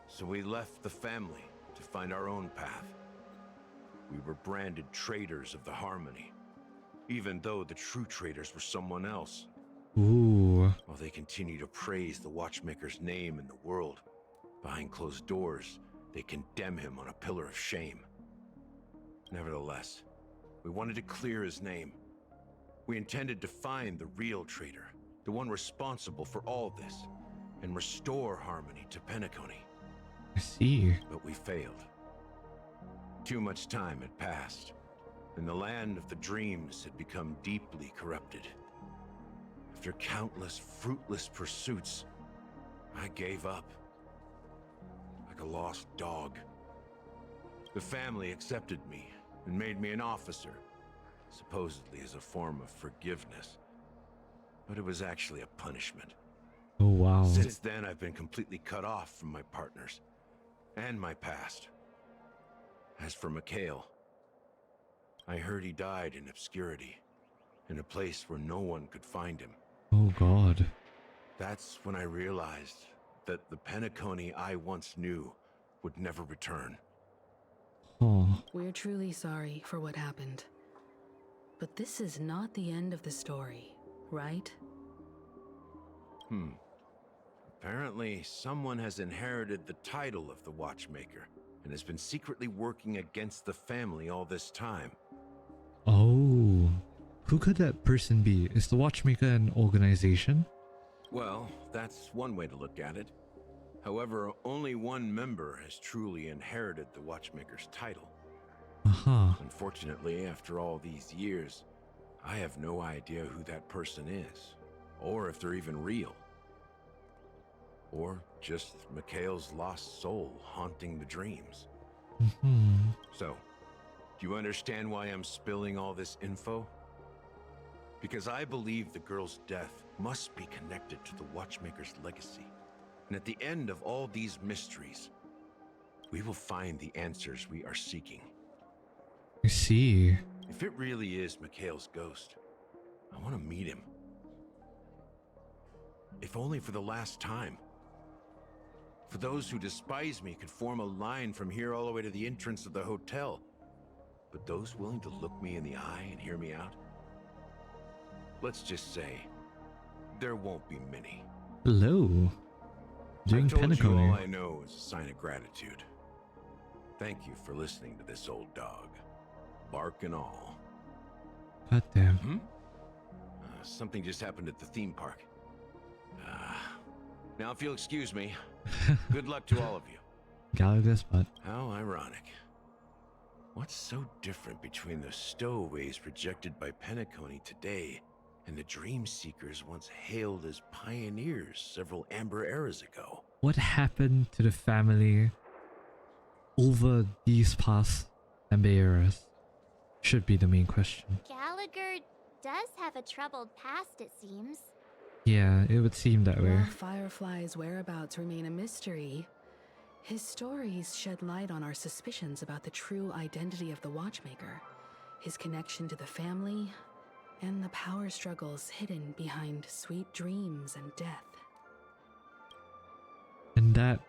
So we left the family to find our own path. We were branded traitors of the Harmony, even though the true traitors were someone else. Ooh. While they continue to praise the Watchmaker's name in the world, behind closed doors, they condemn him on a pillar of shame. Nevertheless, we wanted to clear his name. We intended to find the real traitor, the one responsible for all this, and restore harmony to Penacony. I see. But we failed. Too much time had passed, and the land of the dreams had become deeply corrupted. After countless fruitless pursuits, I gave up. Like a lost dog. The family accepted me and made me an officer, supposedly as a form of forgiveness. But it was actually a punishment. Oh, wow. Since then, I've been completely cut off from my partners and my past. As for Mikhail, I heard he died in obscurity, in a place where no one could find him. Oh, God. That's when I realized that the Penacony I once knew would never return. Oh. We're truly sorry for what happened. But this is not the end of the story, right? Apparently, someone has inherited the title of the Watchmaker and has been secretly working against the family all this time. Oh. Who could that person be? Is the Watchmaker an organization? Well, that's one way to look at it. However, only one member has truly inherited the Watchmaker's title. Uh-huh. Unfortunately, after all these years, I have no idea who that person is, or if they're even real. Or just Mikhail's lost soul haunting the dreams. So, do you understand why I'm spilling all this info? Because I believe the girl's death must be connected to the Watchmaker's legacy. And at the end of all these mysteries, we will find the answers we are seeking. I see. If it really is Mikhail's ghost, I want to meet him. If only for the last time. For those who despise me could form a line from here all the way to the entrance of the hotel. But those willing to look me in the eye and hear me out? Let's just say, there won't be many. Hello. Doing I told you all Penacony. I know is a sign of gratitude. Thank you for listening to this old dog. Bark and all. God damn. Something just happened at the theme park. Now if you'll excuse me, good luck to all of you. Gallagher's butt. How ironic. What's so different between the stowaways rejected by Penacony today and the dream seekers once hailed as pioneers several amber eras ago? What happened to the family over these past amber eras? Should be the main question. Gallagher does have a troubled past, it seems. Yeah, it would seem that way. While Firefly's whereabouts remain a mystery, his stories shed light on our suspicions about the true identity of the Watchmaker, his connection to the family, and the power struggles hidden behind sweet dreams and death. And that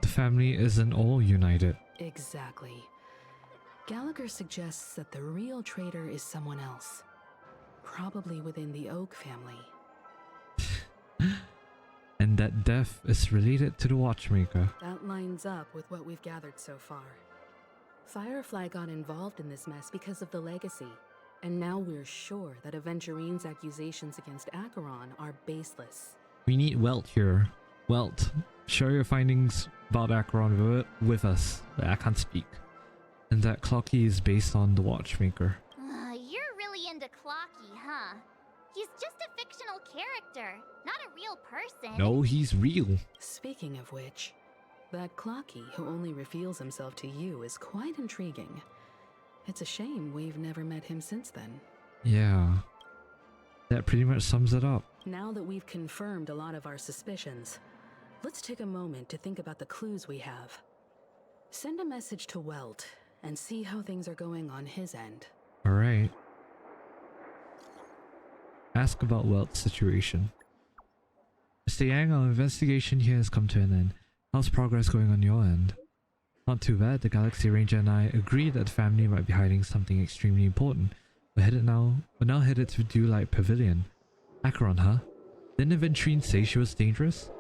the family isn't all united. Exactly. Gallagher suggests that the real traitor is someone else, probably within the Oak family. And that death is related to the Watchmaker. That lines up with what we've gathered so far. Firefly got involved in this mess because of the legacy, and now we're sure that Aventurine's accusations against Acheron are baseless. We need Welt here. Welt, share your findings about Acheron with us. I can't speak. And that Clocky is based on the Watchmaker. You're character, not a real person. No, he's real. Speaking of which, that Clocky who only reveals himself to you is quite intriguing. It's a shame we've never met him since then. Yeah. That pretty much sums it up. Now that we've confirmed a lot of our suspicions, let's take a moment to think about the clues we have. Send a message to Welt and see how things are going on his end. Alright. Ask about Welt's situation. Mr. Yang, our investigation here has come to an end. How's progress going on your end? Not too bad. The Galaxy Ranger and I agreed that the family might be hiding something extremely important. We're now headed to Dewlight Pavilion. Acheron, huh? Didn't Ventrine say she was dangerous?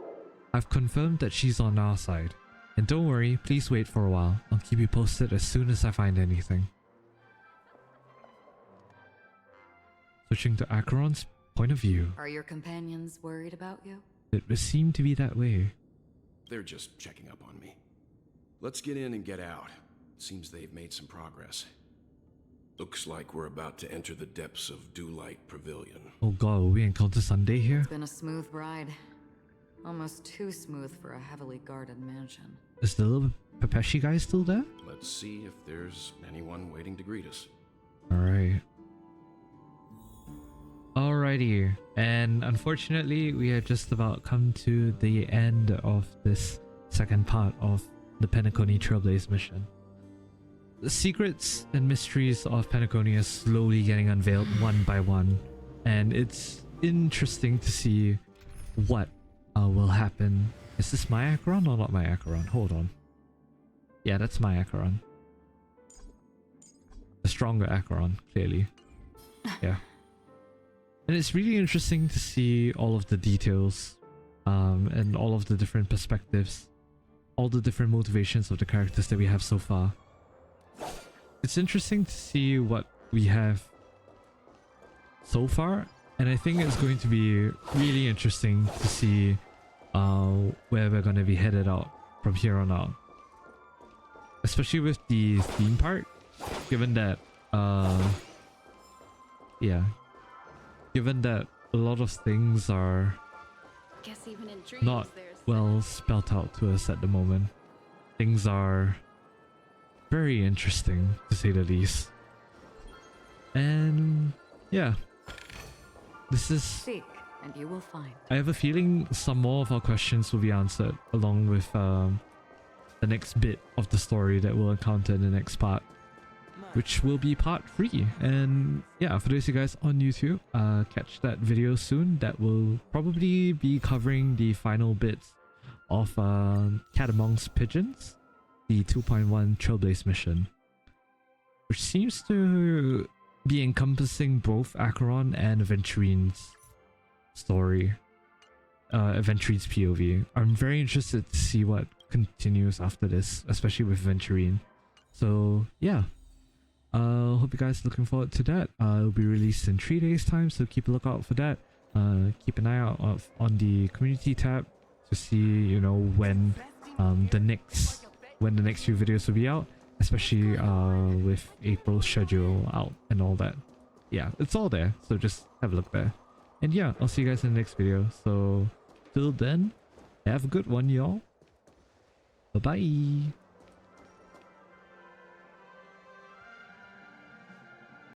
I've confirmed that she's on our side. And don't worry, please wait for a while. I'll keep you posted as soon as I find anything. Switching to Acheron's point of view. Are your companions worried about you? It would seem to be that way. They're just checking up on me. Let's get in and get out. Seems they've made some progress. Looks like we're about to enter the depths of Dewlight Pavilion. Oh god, will we encounter Sunday here? It's been a smooth ride. Almost too smooth for a heavily guarded mansion. Is the little Pepeshi guy still there? Let's see if there's anyone waiting to greet us. Alright. Alrighty, and unfortunately we have just about come to the end of this second part of the Penacony Trailblaze mission. The secrets and mysteries of Penacony are slowly getting unveiled one by one, and it's interesting to see what will happen. Is this my Acheron or not my Acheron? Hold on. Yeah, that's my Acheron. The stronger Acheron, clearly. Yeah. And it's really interesting to see all of the details and all of the different perspectives, all the different motivations of the characters that we have so far. It's interesting to see what we have so far, and I think it's going to be really interesting to see where we're going to be headed out from here on out. Especially with the theme park, given that given that a lot of things are Guess even in dreams, not well spelt out to us at the moment. Things are very interesting, to say the least. And yeah, this is... Seek, and you will find. I have a feeling some more of our questions will be answered along with the next bit of the story that we'll encounter in the next part, which will be part 3. And yeah, for those of you guys on YouTube, catch that video soon. That will probably be covering the final bits of Cat Amongst Pigeons, the 2.1 Trailblaze mission, which seems to be encompassing both Acheron and Ventrine's story, Ventrine's POV. I'm very interested to see what continues after this, especially with Ventrine. So yeah, hope you guys are looking forward to that. It'll be released in 3 days time, so keep a lookout for that. Keep an eye out on the community tab to see, you know, when the next few videos will be out, especially with April's schedule out and all that. Yeah, it's all there, so just have a look there. And yeah, I'll see you guys in the next video. So till then, have a good one, y'all. Bye bye.